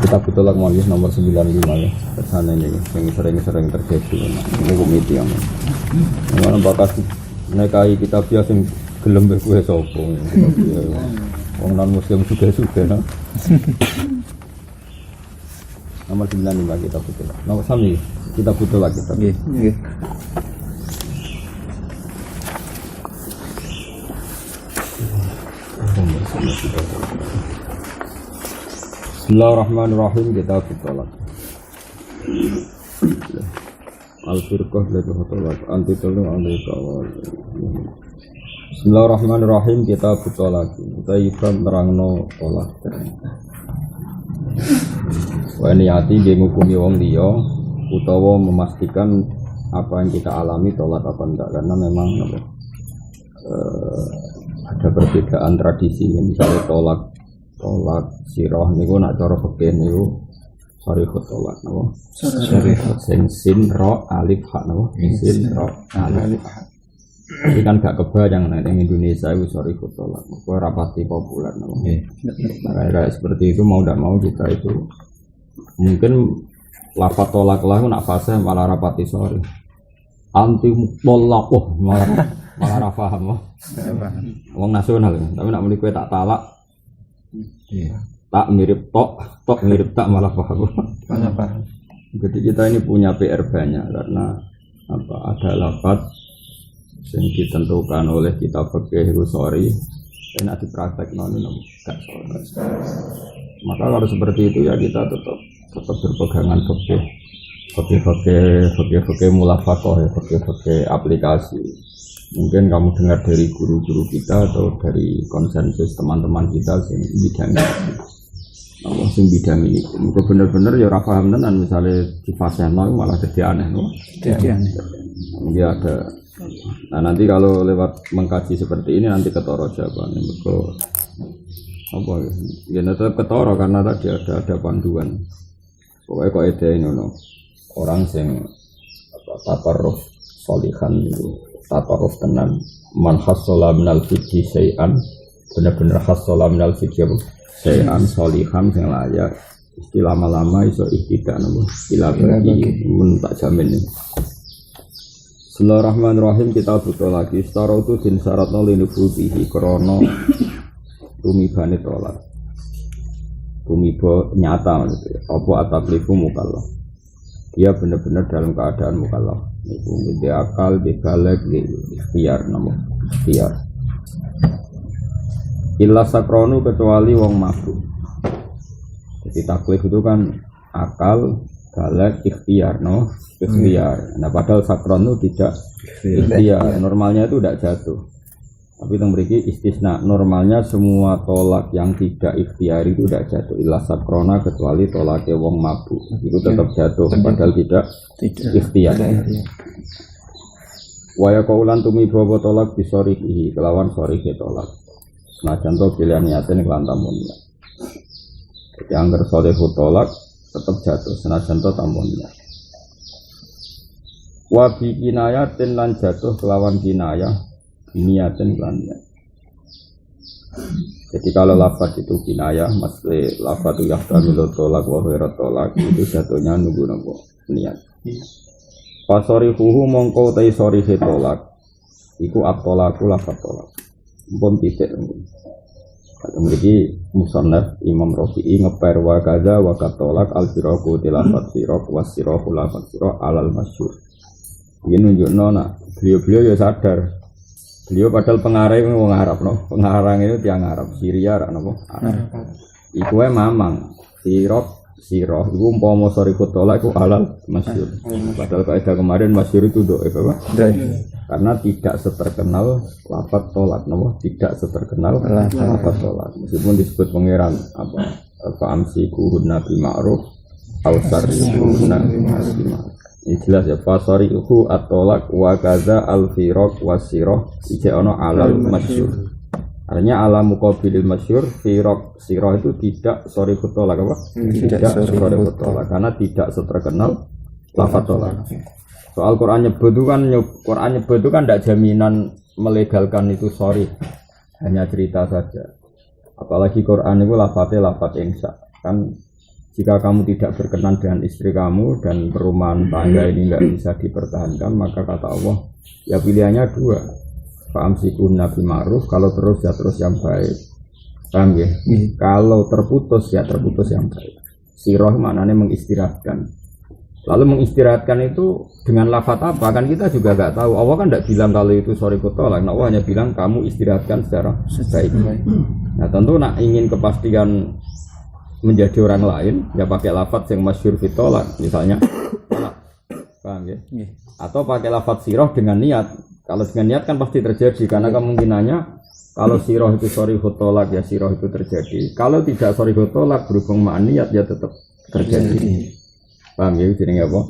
Kita betul lagi nomor 95 ya. Kesana ini yang sering-sering terjadi. Ini komite yang mana bakas menekai kita biasa gelem kowe sapa. Wong non muslim juga no. Nomor 95 kita betul. Nomor sami kita betul lagi. Nggih. Bismillahirrahmanirrahim, kita bertolak Al-Firqah lagi bertolak Anti-tolong anti-kawal. Bismillahirrahmanirrahim, kita bertolak Kita ikhram nerangno tolak Wa niyati dia ngukumi wong liya utawa memastikan apa yang kita alami tolak apa enggak. Karena memang ada perbedaan tradisi. Misalnya tolak sirah niku nak cara fikih niku sarihut tolak napa sarihut sin ra alif ha napa sin ra alif ha. Ini kan gak kebayang nek ning Indonesia itu sarihut tolak ora pasti populer napa. Nah, seperti itu mau ndak mau kita itu mungkin lafaz tolak lah nak fasih malah rapati sorry anti tolak malah ra paham wong nasional tapi nak muni kowe tak talak iya. Tak mirip tok mirip tak malah paham. Jadi kita ini punya PR banyak karena ada lafaz yang ditentukan oleh kitab fikih itu sorry dan ada praktek gak sorry. Maka kalau seperti itu ya kita tetap berpegangan fikih mulafaqah ya fikih aplikasi. Mungkin kamu dengar dari guru-guru kita atau dari konsensus teman-teman kita sing bidang ini. Mungkin benar-benar ya ora paham tenan misalnya di fase malah jadi aneh loh. Jadi aneh. Ya ada. Nah nanti kalau lewat mengkaji seperti ini nanti ketoro jawabannya. Apa ya? Ya tetap ketoro karena tadi ada panduan. Pokoknya kok ide ini orang sing taparruf sholihan itu. Tataruf tenan man hasola minal fidji syai'an benar-benar hasola minal fidji syai'an sholihan yang layak istilah lama-lama iso ihtidak istilah bagi tak jamin ini. Bismillahirrahmanirrahim, kita butuh lagi setara itu din syaratna linubutihi krono tumibane tolak tumiba nyata maksudnya apa ataklifu mukallaf dia benar-benar dalam keadaan mukallaf itu di akal, di balik, di ikhtiar namun ikhtiar illa sakronu kecuali wong mabuk. Jadi taklif itu kan akal, balik, ikhtiar ikhtiar. Nah padahal sakron itu tidak ikhtiar, normalnya itu tidak jatuh. Tapi yang beriki istisna, normalnya semua tolak yang tidak ikhtiar itu tidak jatuh. Illa sakrona kecuali tolaknya wong mabuk itu tetap jatuh padahal tidak ikhtiar. Waya kaulan tumi bawa tolak bisorihi kelawan sorihi tolak. Nah contoh pilihan niatin kelantamunnya. Jadi anggar sorihu tolak tetap jatuh. Nah contoh tamunnya. Wabi kinayatin lan jatuh kelawan kinayah. Niatin kelannya. Jadi kalau lafaz itu kinayah, maksudnya lafaz itu yahtamilu tolak wa khairat tolak itu jatuhnya nunggu niat. Fasorihuhu mongko tai sorihe tolak iku at-tolaku lafaz tolak mpun titik kata mriki musannaf Imam Rafi'i ngeper wa kadza wa katolak al-firaku tilafat sirak was sirahu lafaz sirak alal masyhur. Ini nunjukno nak beliau-beliau ya sadar. Beliau padahal pengarang wong Arab pengarang itu tiang Arab Syria ra napa Arab. Iku mamang sirak sirah itu umpama sarifut tolak itu halal masyhur. Padahal kaidah kemarin masyhur itu dhaif apa? Karena tidak seterkenal lafaz tolak, napa? Tidak seterkenal lafaz tolak. Meskipun disebut pangeran apa? Fa'amsikuhunna bil ma'ruf aw sarrihuhunna bil ma'ruf. Ini jelas ya, fasarihu at-tolak wa kaza al-firaq was-sirah iki ana alal masyhur. Artinya ala muqabilil masyhur firaq sirah itu tidak sarihut tolak apa? Tidak sarihut tolak karena tidak seterkenal lafaz tolak. Soal Quran nyebut itu kan tidak jaminan melegalkan itu sorry, hanya cerita saja. Apalagi Quran itu lafaznya lafaz insya kan. Jika kamu tidak berkenan dengan istri kamu dan perumahan tangga ini tidak bisa dipertahankan, maka kata Allah, ya pilihannya dua. Fa'amsikunna bil ma'ruf, kalau terus ya terus yang baik. Paham ya? Kalau terputus ya terputus yang baik. Sirah maknanya mengistirahatkan. Lalu mengistirahatkan itu dengan lafaz apa? Kan kita juga nggak tahu. Allah kan tidak bilang kalau itu sorry kutolak. Allah hanya bilang kamu istirahatkan secara baik. Nah tentu nak ingin kepastian menjadi orang lain ya pakai lafaz yang masyhur fitolak misalnya paham ya? Atau pakai lafaz sirah dengan niat. Kalau dengan niat kan pasti terjadi karena kemungkinannya kalau sirah itu sarihut tolak ya sirah itu terjadi. Kalau tidak sarihut tolak berhubung ma'an niat ya tetap terjadi. Paham ya? Jadi apa?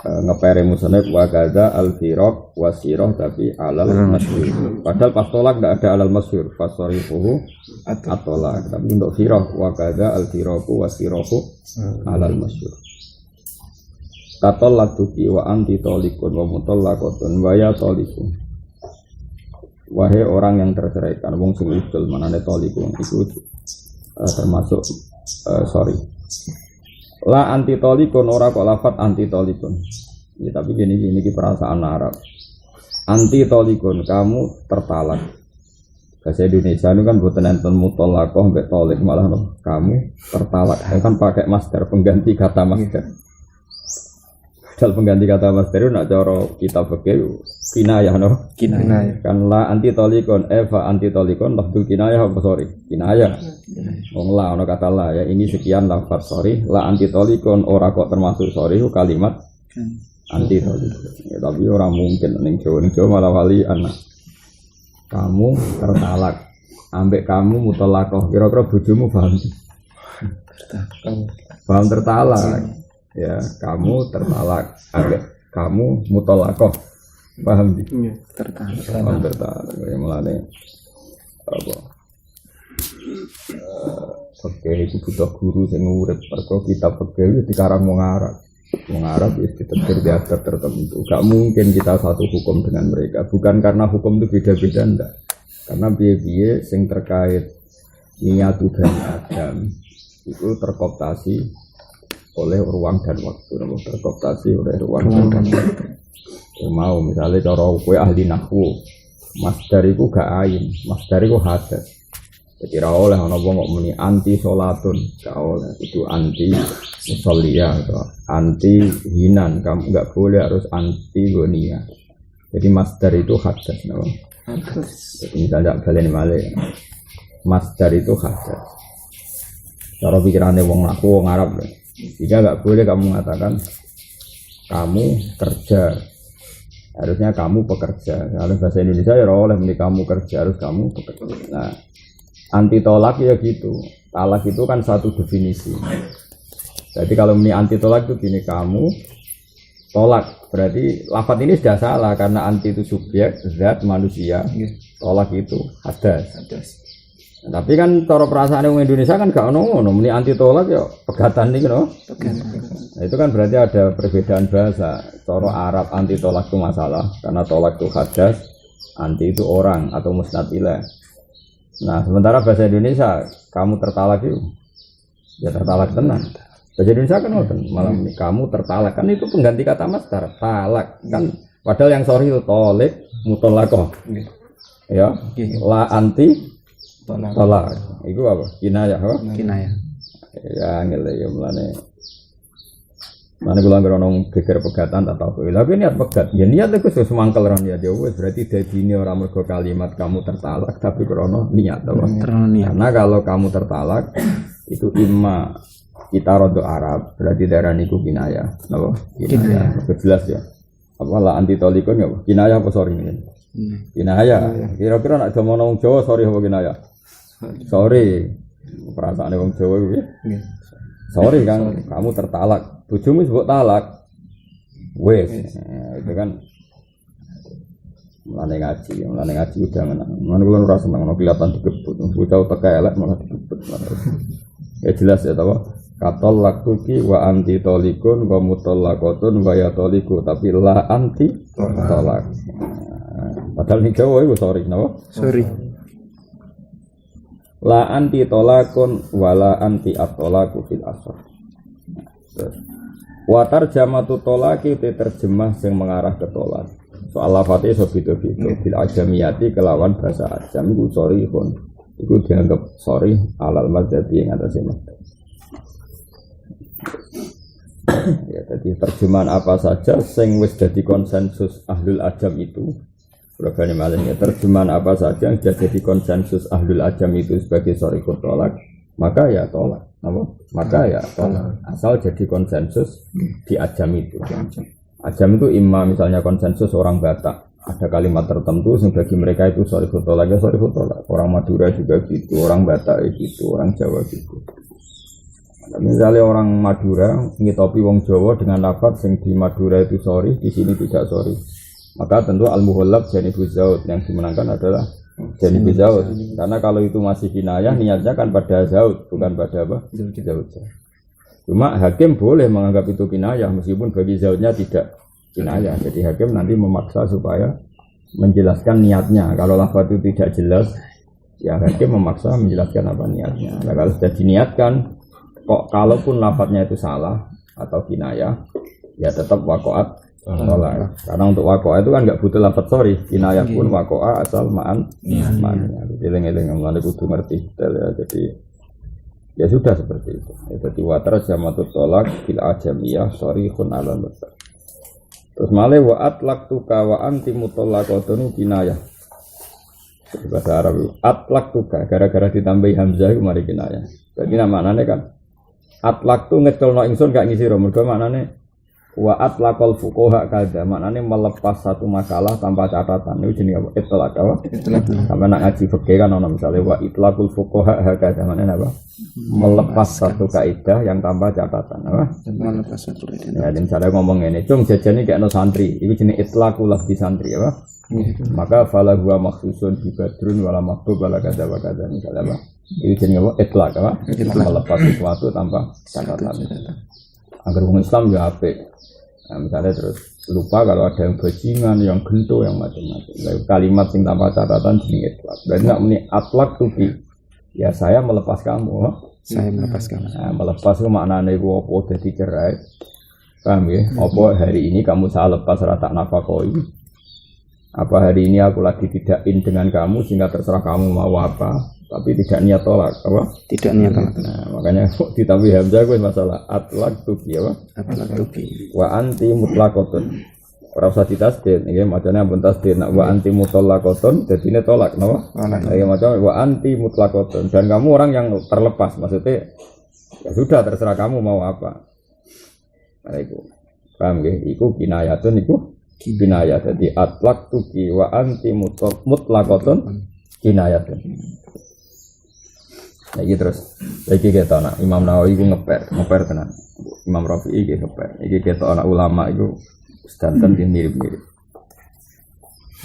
Ngepere musonef wa kaza al-firaq wa sirah tapi alal masyhur. Padahal pas tolak tidak ada alal masyhur. Fasarifuhu at-tolak. Tapi untuk firaq wa kaza al-firaqu wa sirahu alal masyhur. Katol laduki wa anti tolikun wa mutallaqatun wa ya tolikun. Wahai orang yang terceraikan, wong sing udul manane tolikun itu termasuk sorry. La anti tolikun ora kok lafat anti tolikun. Ya, tapi gini perasaan Arab. Anti tolikun kamu tertalak. Bahasa Indonesia itu kan buatan enten mutallaqah mbek tolik malah no. Kamu tertalak. Kan pakai masdar pengganti kata masdar. Padahal pengganti kata masdar itu nak cara kita pakai kinayah no. Kinayah. Kan la anti tolikun fa anti tolikun lafdul kinayah apa sorry? Kinayah. Wong la ono kata la ya ini sekian lafaz sorry la anti tolikun ora kok termasuk sorry kalimat anti tolikun ya, tapi orang mungkin ning Jawa malah wali anak kamu tertalak ambek kamu mutallaqah kira-kira bojomu paham paham tertalak ya kamu tertalak ambek kamu mutallaqah paham tertalak ya mulane apa Fakih itu butuh guru yang urip. Perko kita fakih di karang mengarap itu terjadi tertentu. Gak mungkin kita satu hukum dengan mereka. Bukan karena hukum itu beda-beda enggak. Karena biaya yang terkait niatu Bani Adam itu terkooptasi oleh ruang dan waktu. Terkooptasi oleh ruang dan waktu. Mau misalnya cara kue ahli nahwu, masdar itu gak ain, masdar itu hadas. Jadi oleh ana wong kok muni anti salatun, gak oleh itu anti musollia atau anti hinan, kamu enggak boleh harus anti gonia. Jadi masdar itu hadas no. Jadi tidak balen male. Masdar itu hadas. Cara pikirane wong aku wong Arab. Jika enggak boleh kamu mengatakan kamu kerja. Harusnya kamu pekerja. Kalau bahasa Indonesia ya oleh muni kamu kerja, harus kamu pekerja. Nah, anti tolak ya gitu. Talak itu kan satu definisi. Jadi kalau ini anti tolak itu gini, kamu tolak. Berarti lafaz ini sudah salah karena anti itu subjek, zat manusia. Tolak itu hadas. Nah, tapi kan cara perasaan orang Indonesia kan gak ono ini anti tolak ya pegatan nih no. Nah, itu kan berarti ada perbedaan bahasa. Cara Arab anti tolak itu masalah karena tolak itu hadas, anti itu orang atau musnad ilaih. Nah, sementara bahasa Indonesia, kamu tertalak itu, ya tertalak tenang. Bahasa Indonesia kan malam ini, kamu tertalak, kan itu pengganti kata masdar, talak, kan. Padahal yang sorry itu tolik, mutallaqah, ya, la anti, tolak, itu apa? Kinayah, apa? Kinayah. Ya, ngelak ya mulane. Mana gue langgar orang geger pegatan atau apa? Tapi niat pegat, ya niat itu semangkal orang ya jauh. Berarti dari ini orang mergo kalimat kamu tertalak, tapi krono niat apa? Karena kalau kamu tertalak itu imma kita rodok Arab berarti darah niku kinayah, napa? Kinayah. Jelas ya. Apa la anti tolikun ya? Kinayah apa sorry ini? Kinayah. Kira-kira nak jaman wong Jawa sorry apa kinayah? Sorry. Perasaane wong Jawa kuwi. Sorry kan, kamu tertalak. Bojomu sebut talak. Wes, itu kan mulane ngaji udah menang. Mulane kula ora seneng ono kelihatan digebut. Bocah teka elek malah digebut. Ya jelas ya ta, katol lakuki wa anti tolikun wa mutallaqatun wa ya toliku tapi la anti tolak. Padahal ning Jawa iku sorry napa? Sorry. La anti tolakun wa la anti at-tolaku fil asr. Wa tarjamatu tolaki te terjemah yang mengarah ke tolak. Soal lafate iso beda-beda. Bil ajamiyati kelawan bahasa ajam iku sorry pun. Iku dianggap sorry alal madzhabi yang atas ini. Ya, jadi terjemahan apa saja sing wis dadi konsensus ahlul ajam itu. Beragane malahnya terjemahan apa saja yang sudah jadi konsensus ahlul ajam itu sebagai sorry tolak, maka ya tolak. Apa? Maka ya tolak. Asal jadi konsensus di ajam itu. Ajam itu imma misalnya konsensus orang Batak. Ada kalimat tertentu yang bagi mereka itu sorry tolak ya sorry tolak. Orang Madura juga gitu, orang Batak gitu, orang Jawa gitu. Misalnya orang Madura ngitopi wong Jawa dengan lafaz yang di Madura itu sorry, di sini tidak sorry. Maka tentu al-muhallab janibuz zaud yang dimenangkan adalah janibuz zaud. Karena kalau itu masih kinayah niatnya kan pada zaud bukan pada apa? Zaud. Cuma hakim boleh menganggap itu kinayah meskipun bagi zaudnya tidak kinayah. Jadi hakim nanti memaksa supaya menjelaskan niatnya. Kalau lafaz itu tidak jelas, ya hakim memaksa menjelaskan apa niatnya. Nah, kalau sudah diniatkan, kok kalaupun lafaznya itu salah atau kinayah, ya tetap waqa'at tolak. Karena untuk wakoa itu kan nggak butuh lafaz sorry. Kinayah pun wakoa asal ma'an. Eling-eling mulane kudu ngerti detail ya. Jadi ya sudah seperti itu. Jadi watar jamatut tolak bil ajamiyah sorry khun ala mutlaq. Terus male wa atlaqtuka wa anti mutallaqatun kinayah. Bahasa Arab atlaqtuka gara-gara ditambahi hamzah itu mari kinayah. Berarti maknane kan atlaqtu ngeculno ingsun gak ngisi ro mergo maknane wa atlaqal fuqaha kada maknane melepas satu makalah tanpa catatan itu jenenge apa itlaq apa sampe nak ngaji fikih kan ono misale wa itlaqul fuqaha kada maknane apa melepas satu kaidah yang tanpa catatan apa melepas satu kaidah. Ya misale ngomong ngene cung jajane kekno santri iku jenenge itlaqul di santri apa maka fala huwa makhsusun bi badrun wala maktub wala kada wa kada misale apa itu jenenge apa itlaq apa melepas sesuatu tanpa catatan. Agar orang Islam ya apik. Nah, misalnya terus lupa kalau ada yang bajingan, yang gento, yang macam-macam. Kalimat yang tanpa catatan jenis itlaq. Berarti nak muni atlaq tuki. Ya saya melepas kamu. Saya melepas kamu. Nah, melepas itu maknanya itu apa jadi cerai. Paham ya? Apa hari ini kamu saya lepas rata nafakoi. Apa hari ini aku lagi tidak in dengan kamu sehingga terserah kamu mau apa. Tapi tidak niat tolak, apa? Tidak niat tolak. Nah, makanya ditambahi hamzah gue masalah atlaq tuki apa? Atlaq tuki. Wa anti mutlaqatun. Ora usah ditasdid, nggih macane ampun tasdid. Nak wa anti mutlaqatun dadine tolak, napa? Ya macam wa anti mutlaqatun dan kamu orang yang terlepas, maksudnya ya sudah terserah kamu mau apa. Nah, itu. Paham nggih? Iku kinayatun iku kinayah. Jadi atlaq tuki wa anti mutlaqatun kinayatun. Lagi terus, lagi kita anak Imam Nawawi itu ngeper tenan. Imam Rafi'i itu ngeper. Lagi kita anak ulama itu sedanten mirip-mirip.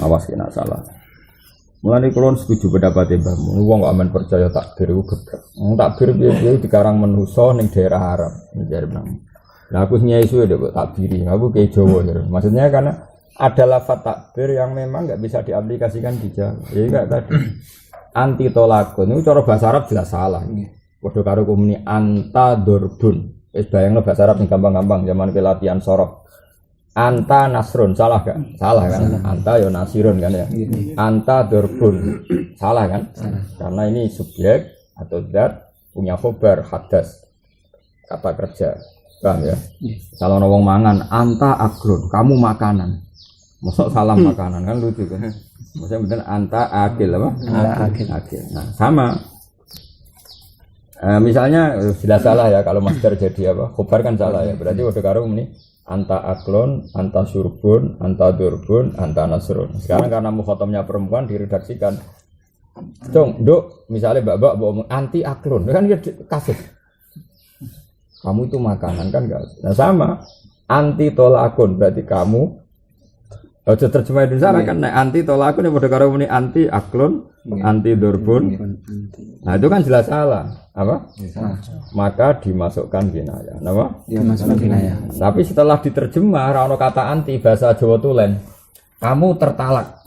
Awas kena salah. Mulane kula setuju pendapat Mbah Mun. Wong kok amen percaya takdir iku geblek. Wong takdir piye dikarang manusa ning daerah Arab, njar nang. Lah aku nyai suwe kok takdiri. Aku ke Jawa ya. Maksudnya karena ada lafaz takdir yang memang enggak bisa diaplikasikan di Jawa. Ya enggak tadi. Anti tolakun itu cara bahasa Arab jelas salah. Padha karo kumuni anta durbun. Wis bayangno bahasa Arab sing gampang-gampang zaman pelatihan sorok. Anta nasrun salah gak? Salah kan? Salah. Anta ya nasirun kan ya. Anta durbun. Salah kan? Karena ini subjek atau zat punya khobar hadas kata kerja. Paham ya? Kalau wong mangan anta akrun, kamu makanan. Mosok salam makanan kan lucu kan? Maksudnya bener anta akil apa? Akil. Nah, sama. Misalnya jelas salah ya kalau masdar jadi apa? Khobar kan salah ya. Berarti udah karo ini anta aklon, anta surbun, anta durbun, anta nasrun. Sekarang karena mukhatamnya perempuan diredaksikan. Dong, Dok, misalnya Mbak ngomong anti aklon, kan kasih. Kamu itu makanan kan enggak. Nah sama anti tolakun berarti kamu aja terjemah Indonesia kan anti tolakun yang pada karo ini anti aklun, anti durbun. Nah itu kan jelas salah. Apa? Maka dimasukkan kinayah. Apa? Dimasukkan kinayah. Tapi setelah diterjemah ra ono kata anti bahasa Jawa tulen. Kamu tertalak.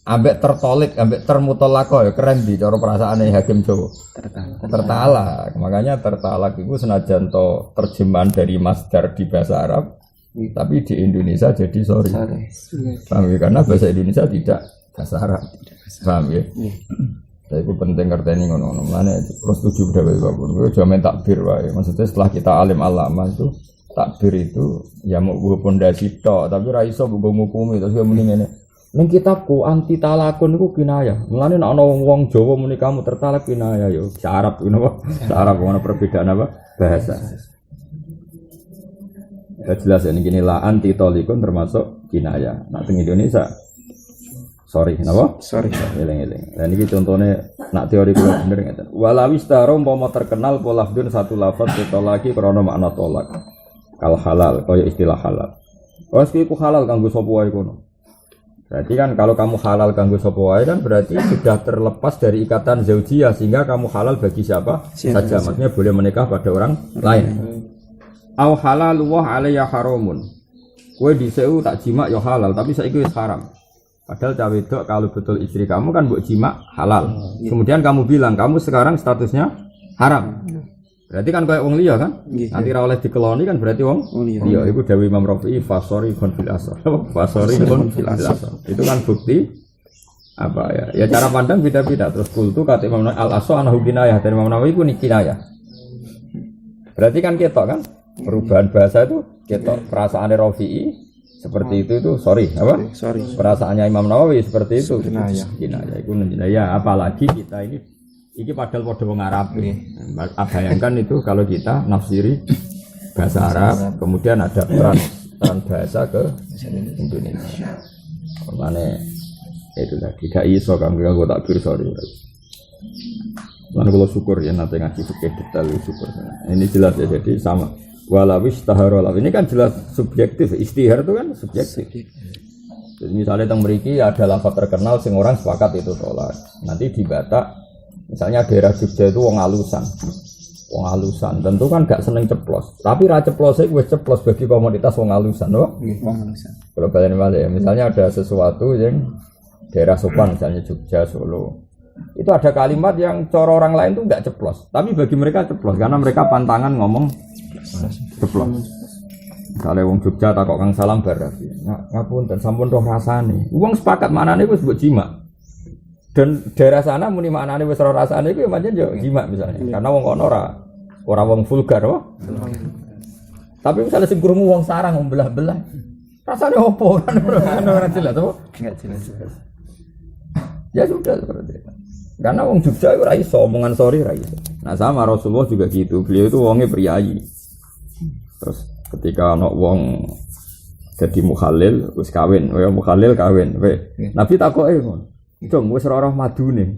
Ambek tertolik, ambek termutolako ya keren di cara perasaane hakim Jawa. Tertalak. Makanya tertalak itu senajan to terjemahan dari masdar di bahasa Arab. Tapi di Indonesia jadi sorry. Paham ya? Karena bahasa Indonesia tidak bahasa Arab. Paham ya? Saya itu penting ngerteni ngono-ngono. Mana terus tujuh berapa pun. Gue cuma main takbir wae. Maksudnya setelah kita alim alama itu takbir itu ya mau gue pondasi tok, tapi ra iso gue ngukumi terus ya mending ngene. Ning kitabku anti talakun iku kinayah. Mulane nek ana wong Jawa muni kamu tertalak kinayah yo. Arab ngono apa? Arab ngono perbedaan apa? Bahasa. Ya jelas ya ini lah anti tolikun termasuk kinayah. Nah di Indonesia sorry, kenapa? Sorry. Eling-eling. Dan ini contohnya nak teori kula bener ngeten. Walawis taro umpama terkenal polafdun satu lafaz ditolaki krana makna tolak. Kal halal kaya istilah halal. Wes iku halal kanggo sapa wae kono. Berarti kan kalau kamu halal kanggo sapa wae kan berarti sudah terlepas dari ikatan zaujiyah sehingga kamu halal bagi siapa saja. Maksudnya boleh menikah pada orang lain. Au halal wa alayya haramun. Kowe dhisik tak jima ya halal tapi saiki wis haram. Padahal cawe wedok kalau betul istri kamu kan mbok jima halal. Kemudian kamu bilang kamu sekarang statusnya haram. Berarti kan kayak wong liya kan? Nanti ra oleh dikeloni kan berarti wong liya. Iku dawuh Imam Rafi'i fasori kon fil asar. Fasori kon fil asar. Itu kan bukti apa ya? Ya cara pandang beda-beda. Terus kultu kata Imam Al-Aswa anahu kinayah dan Imam Nawawi ku kinayah. Berarti kan ketok kan? Perubahan bahasa itu ketok perasaannya Rafi'i seperti itu sorry apa? Sorry. Perasaannya Imam Nawawi seperti itu. Kinayah. Iku ya apalagi kita ini padahal padha wong Arab. Bayangkan itu kalau kita nafsiri bahasa Arab kemudian ada tran bahasa ke Indonesia. Makanya itu tadi gak iso kanggo aku takbir sorry. Lalu kalau syukur ya nanti ngaji fikih detail syukur. Ini jelas ya jadi sama. Walawis taharolaf ini kan jelas subjektif, istihar itu kan subjektif. Jadi misalnya teng mriki ada lafaz terkenal sing orang sepakat itu tolak. Nanti di Batak misalnya daerah Jogja itu wong alusan. Wong alusan tentu kan gak seneng ceplos. Tapi ra ceplos iku wis ceplos bagi komunitas wong alusan, loh. Wong alusan. Kalau balen ya, misalnya ada sesuatu yang daerah sopan misalnya Jogja, Solo. Itu ada kalimat yang cara orang lain tuh enggak ceplos, tapi bagi mereka ceplos karena mereka pantangan ngomong ceplos. Misalnya wong Jogja takok Kang Salam barafi. Ngapunten sampun roh rasane. Wong sepakat maknane wis mbok jima. Dan daerah sana muni maknane wis roh rasane iku ya pancen yo jima misalnya. Karena wong kono ora wong vulgar wae. Tapi misalnya sing krungu wong sarang membelah-belah. Rasane opo kan ora jelas apa? Enggak jelas. Ya sudah seperti itu. Karena wong Jogja itu ra iso omongan sorry ra iso. Nah sama Rasulullah juga gitu. Beliau itu wongnya priayi. Terus ketika ana wong jadi mukhalil wis kawin, wae mukhalil kawin, wae. Nabi takoke ngono. Dong wis ora roh madune.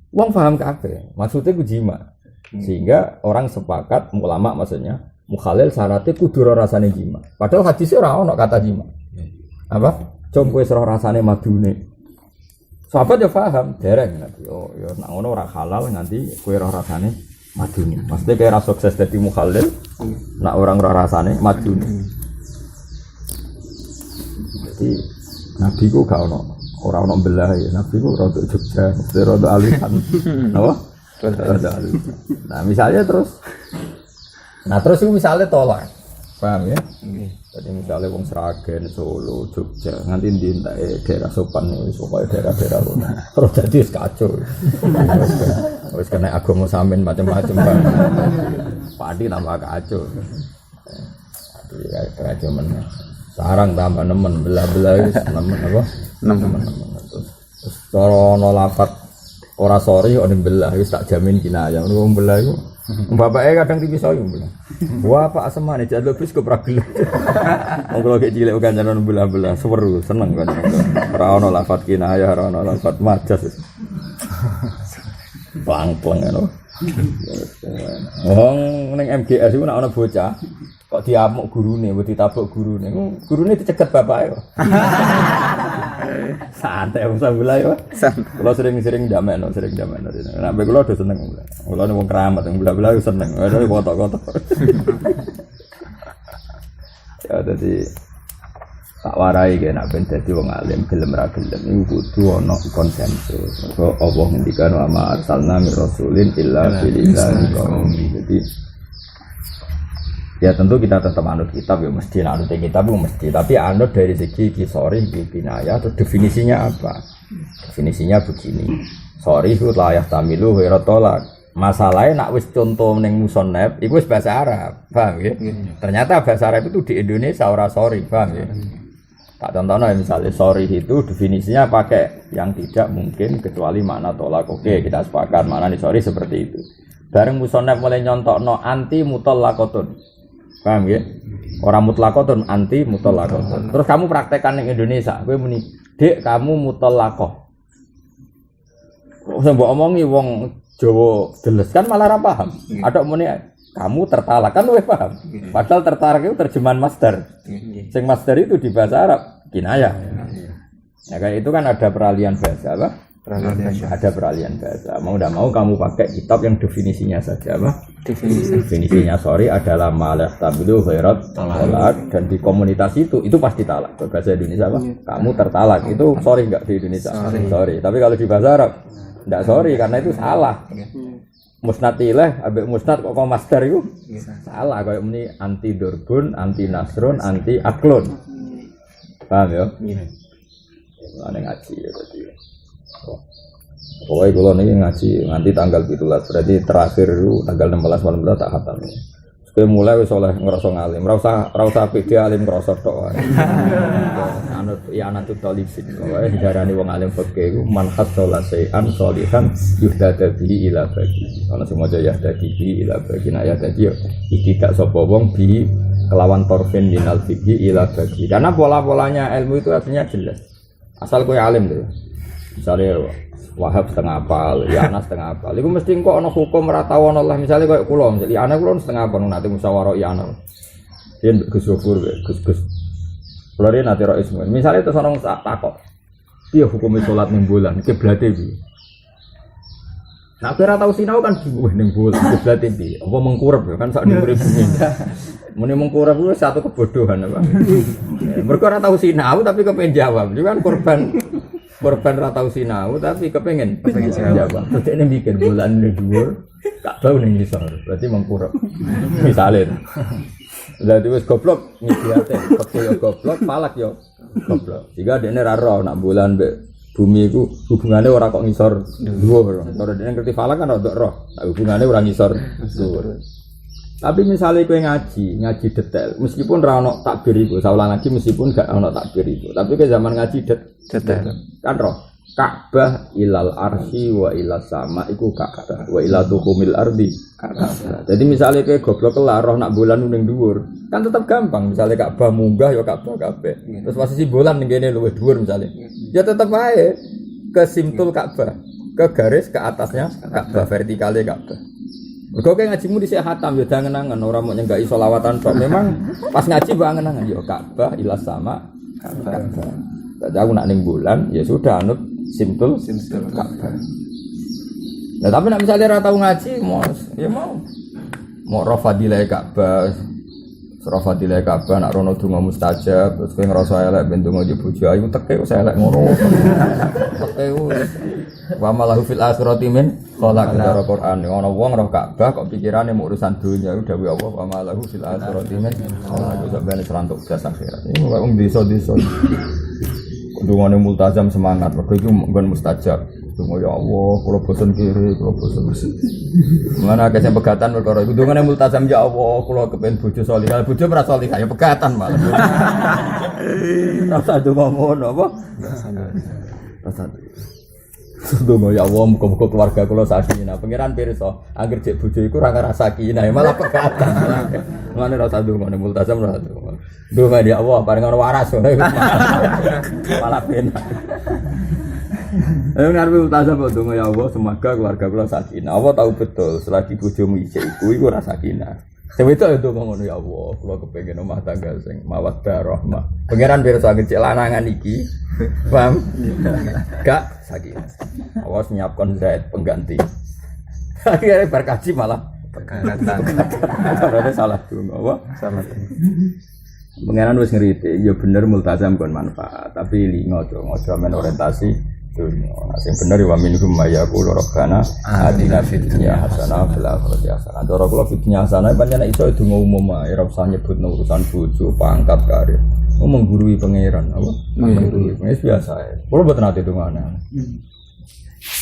Wong paham kabeh. Maksudnya ku jima. Sehingga orang sepakat ulama maksudnya mukhalil syaratnya kudu ora rasane jima. Padahal hadisnya ora ono kata jima. Apa? Dong wis roh rasane madune. Sahabat ya paham, dereng nanti. Oh, ya nak ngono ora halal nganti kowe roh rasane madune. Maksudnya kayak ra sukses dadi mukhalil, nak orang roh rasane madune. Jadi Nabi ku gak ono, ora ono belah ya. Nabi ku rada Jogja, rada alisan. Napa? Rada alisan. Nah, misalnya terus itu misalnya tolak. Paham ya? Jadi misalnya wong Sragen, Solo, Jogja, nganti ndintake daerah sopan wis pokoke daerah-daerah kono. Terus dadi wis kacau. Wis kena agama sampean macam-macam kan. Padi tambah kacau. Aduh ya kacau men. Sarang tambah nemen, belah-belah wis nemen apa? Nemen. Terus cara ana lafaz ora sori kok belah wis tak jamin kinayah. Wong belah iku bapake kadang dipisah yo belah. Wah, Pak Asemane jadul bis kok pragel. Wong kula gek cilik kancanan belah-belah seweru seneng kan. Ora ono lafat kinayah, ora ono lafat majas. Plang-plang ngono. Wong ning MGS iku nek ana bocah kok diamuk gurune, mbok ditabuk gurune. Gurune dicegat bapake kok. Santai wong sambelah yo. Kula sering damekno. Nek kula do seneng. Kula wong keramat wong belah-belah seneng. Ada kotok-kotok. Ya dadi tak warai ge nek ben dadi wong alim gelem ra gelem iku kudu ana konsensus. Kok Allah ngendikan wa ma arsalna mir rasulin illa bilisani qaumi. Jadi ya tentu kita tetap anut kitab ya mesti anut kitab ya mesti, tapi anut dari segi kisori kinayah atau definisinya apa? Definisinya begini. Sorry itu layak tamilu wa tolak. Masalahnya nak wis contoh ning musonep iku wis bahasa Arab, paham ya? Ternyata bahasa Arab itu di Indonesia ora sorry, paham ya? Tak contohnya misalnya sorry itu definisinya pakai yang tidak mungkin kecuali makna tolak. Oke, kita sepakat makna nih sorry seperti itu. Bareng musonep mulai nyontokno anti mutallaqatun. Paham ya? Orang mutlaqatun anti mutallaqatun. Terus kamu praktekkan di Indonesia, kowe muni, "Dek, kamu mutallaqah." Kok mbok omongi wong Jawa jelas kan malah ora paham. Ada muni kamu tertalak kan wis paham. Padahal tertalak itu terjemahan masdar. Sing masdar itu di bahasa Arab kinayah. Ya kayak itu kan ada peralihan bahasa apa? Ada peralihan bahasa. Mau tidak mau kamu pakai kitab yang definisinya saja apa? Definisinya sorry adalah malah tabilu khairat talak dan di komunitas itu pasti talak. Bahasa Indonesia apa? Kamu tertalak itu sorry enggak di Indonesia? Sorry. Tapi kalau di bahasa Arab enggak sorry karena itu salah. Musnatilah, ambek musnat kok masdar itu salah. Kayak ini anti durbun, anti nasrun, anti aklun. Paham ya? Ana ngaji ya tadi. Pokoknya kalau ini ngaji nanti tanggal 17 berarti terakhir itu tanggal 16 malam tak khatam. Sekali mulai wis oleh ngerasa ngalim, ora usah pede alim ngerasa tok. Anut ya anatut talibin. Pokoke diarani wong alim fikih iku man hasala sayan sholihan yuhdada bihi ila bagi. Ana sing maca yahdadi bihi ila bagi ya dadi iki gak sapa wong bi kelawan torfin minal fiqhi ila bagi. Karena pola-polanya ilmu itu artinya jelas. Asal kowe alim lho. Misalnya Wahab setengah apal, Yana setengah apal. Iku mesti kok ana hukum ora tau ana Allah. Misale koyo kula, misalnya ana kula setengah apal nanti musyawarah Yana. Yen Gus Gofur, Gus. Kula rene nate ro ismu. Misale terus ana takok. Piye hukum salat ning bulan? Kiblate piye? Nah, ora tau sinau kan bingung ning bulan kiblate piye? Apa mengkurep ya kan sak dhuwure bumi. Muni mengkurep ku satu kebodohan apa. Mergo ora tau sinau tapi kepen jawab. Itu kan korban ra tau sinau tapi kepengen jawab. Terus ini bikin bulan ning dhuwur, gak tau ning ngisor. Berarti mengkurep. Misale. Dadi wis goblok ngidiate, kok yo goblok, palak yo goblok. Jika dene ra roh nak bulan mbek bumi iku hubungane ora kok ngisor dhuwur. Ora dene ngerti falak kan ora roh. Nah, hubungane ora ngisor dhuwur. Tapi misalnya kowe ngaji detail, meskipun ra ono takbir iku, saulang lagi meskipun gak ono takbir iku, tapi ke zaman ngaji detail. Kan roh, Ka'bah ilal arsy wa ilas sama iku Ka'bah, wa ila tuhumil ardi Ka'bah. Jadi misalnya kowe goblok kelar roh nak bulan ning dhuwur, kan tetap gampang. Misalnya Ka'bah munggah ya Ka'bah kabeh. Terus posisi bulan ning kene luwih dhuwur misalnya. Ya tetap ae ke simtul Ka'bah, ke garis ke atasnya Ka'bah, vertikale Ka'bah. Kok ngajimu di hatam ya jangan-jangan orang mau nyenggaki sholawatan tok. Memang pas ngaji bangen-angen ya Ka'bah ilas sama Ka'bah. Jadi aku nak ning bulan ya sudah anut simtul Ka'bah. Nah tapi nak misalnya ora tau ngaji mau rafadilai Ka'bah. Rafadilai Ka'bah nak rono donga mustajab terus kowe ngrasa elek ben donga di bojo ayu teke wis elek ngono. Teke wa malahu fil akhirati min khalaq dari Quran. Ana wong roh Ka'bah kok pikirane mau urusan dunia udah dawuh Allah wa malahu fil akhirati min khalaq sampeyan serantuk jas akhirat. Ini wong desa-desa. Dungane multazam semangat mergo iku nggon mustajab. Donga ya Allah, kula bosen kiri, kula bosen mesti. Mana akeh sing pegatan perkara iku dungane multazam ya Allah, kula kepen bojo salihah. Bojo ora salihah ya pegatan malah. Rasa donga ngono apa? Rasa Donga ya Allah muga-muga keluarga kula sakinah. Pangeran pirsa, anggere jek bojo iku ora ngrasa sakinah malah pegatan. Mane ora usah donga ning multazam ora donga. Donga ya Allah paring ana waras malah penak. Ngarepe multazam kok donga ya Allah semoga keluarga kula sakinah. Allah tahu betul selagi bojomu isih iku ora sakinah. Sing wedok itu ngono ya Allah, kula kepengin omah tangga sing mawaddah rahmah. Pangeran pirsa cek lanangan iki. Paham? Gak sakit. Awas nyiapkan Zaid pengganti. Akhirnya berkaji malah pegatan. Karena salah donga, apa? Salah. Pangeran wis ngerti, ya bener multazam kon manfaat, tapi lingo aja men orientasi dunia. Sing bener wa minhum mayaqulu rabbana atina fid dunya hasanah fil akhirati hasanah. Cara kula fid dunya hasanah pancen iso donga umum ae, ora usah nyebutno urusan bojo, pangkat, karir. Menggurui pangeran apa? Menggurui. Wis biasa ae. Kula mboten ate dongane.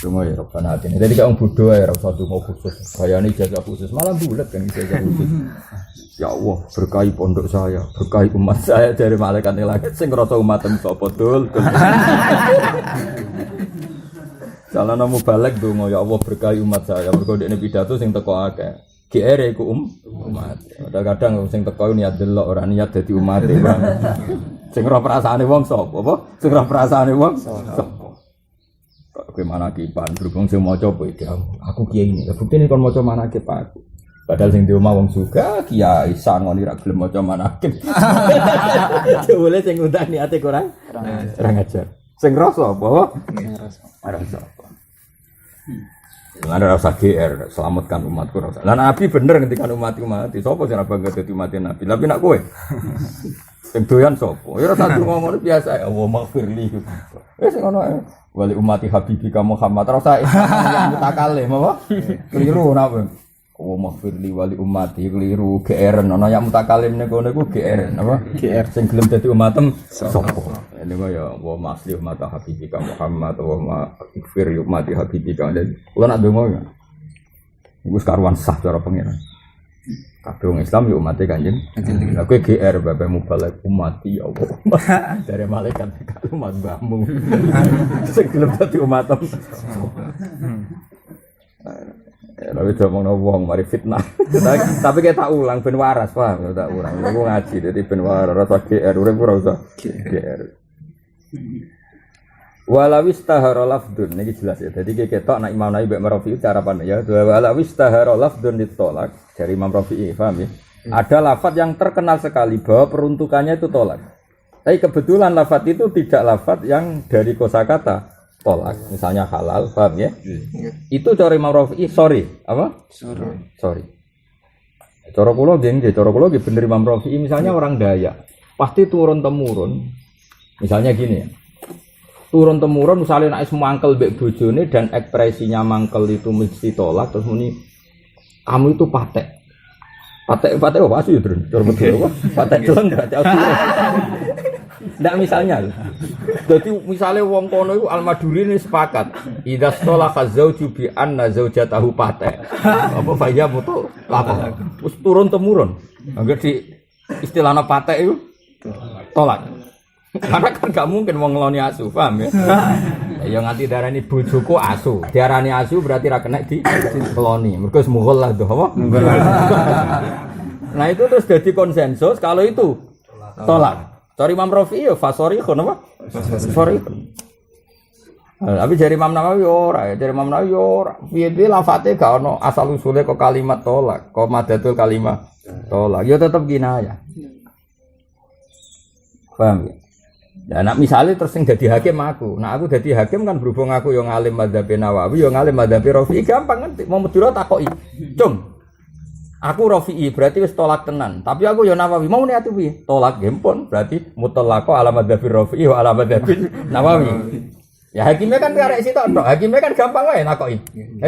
Donga ya rabbana atina. Dadi kok bodho ae ora usah donga khusus. Bayane ijazah khusus malah bulet kan ijazah khusus. Ya Allah, berkahi pondok saya, berkahi umat saya dari malaikat langit sing ngrasa umatem sapa dul. Salana mubalek donga ya Allah berkahi umat saya. Mergo dekne pidato sing teko akeh. GR iku umat. Kadang-kadang sing teko niat delok ora niat dadi umat e, Bang. Sing ora perasaane wong sapa, apa? Sing ora perasaane wong sapa? Kok kowe manakipan berhubung sing maca kowe aku kiai ini. Buktine kon maca manakib aku. Padahal sing di omah wong juga kiai sangoni ra gelem maca manakib. Jebule sing ngundang niate kurang ajar. Sing rasa apa? Rasa apa? Ada rasa GR, selamatkan umatku rasa. Lah Nabi bener ngendikan umatku mati. Sapa sing ora bangga dadi umat Nabi? Tapi nak kowe. Sing doyan sapa? Ya rasa ngomong biasa ya Allah maghfirli. Wis ngono ae. Wali umati habibika Muhammad rasa yang mutakalim apa? Keliru napa? Allah maghfirli wali umati keliru GR ana yang mutakalim niku GR apa? GR sing gelem dadi umatem sapa? Ini ya wa masli umat habibika Muhammad wa maghfir umati habibika. Kula nak donga ya. Iku karuan sah cara pengiran. Kabeh wong Islam ya umate Kanjeng. Lah kowe GR bapak mubalek umati ya Allah. Dari malaikat ke umat mbahmu. Sing gelem dadi umatem. Lalu coba ngomong mari fitnah. Tapi kita ulang ben waras, paham? Tak ulang. Aku ngaji jadi ben waras rasa GR urip ora usah GR. Walawis tahara lafdun niki jelas ya. Jadi ketok nek Imam Nawawi mbek Rafi'i cara pandang ya. Walawis tahara lafdun ditolak dari Imam Rafi'i, paham ya? Ada lafaz yang terkenal sekali bahwa peruntukannya itu tolak. Tapi kebetulan lafaz itu tidak lafaz yang dari kosakata tolak, misalnya halal, paham ya? Itu cara Imam Rafi'i sorry, apa? Sorry. Cara kula nggih, cara kula nggih bener Imam Rafi'i misalnya orang Dayak, pasti turun temurun. Misalnya gini ya. Turun temurun misalnya nek mangkel mbek bojone dan ekspresinya mangkel itu mesti tolak terus muni kamu itu patek. Patek apa asu ya, Drun? Cara betul apa? Patek doang berarti asu. Ndak misalnya. Jadi misalnya wong kono iku Al-Maduri ini sepakat, idza sholaha zauju bi anna zaujatahu patek. Apa faya mutu lapor. Terus turun temurun. Angger di istilahna patek itu tolak. Karena kan gak mungkin wong ngeloni asu, paham ya? Ya nganti darani bojoku asu. Diarani asu berarti ra kena di ngeloni. Mergo semughul lah tuh, apa? Nah itu terus jadi konsensus kalau itu tolak. Cari Imam Rafi'i ya fasorikhun apa? Fasorikhun. Tapi dari Imam Nawawi ora, dari Imam Nawawi ora. Piye-piye lafate gak ono asal usule kok kalimat tolak, kok madatul kalimat tolak. Ya tetep kinayah. Paham ya? Ya nak misalnya terus sing dadi hakim aku. Nah aku dadi hakim kan berhubung aku yang ngalim madzhab Nawawi, yang ngalim madzhab Rafi'i gampang kan mau Madura takoki. Cung. Aku Rafi'i berarti wis tolak tenan. Tapi aku ya Nawawi mau niat piye? Tolak gempon berarti mutallaqo ala madzhab Rafi'i wa ala madzhab Nawawi. Ya hakimnya kan karek sitok tok. Hakimnya kan gampang wae nakoki.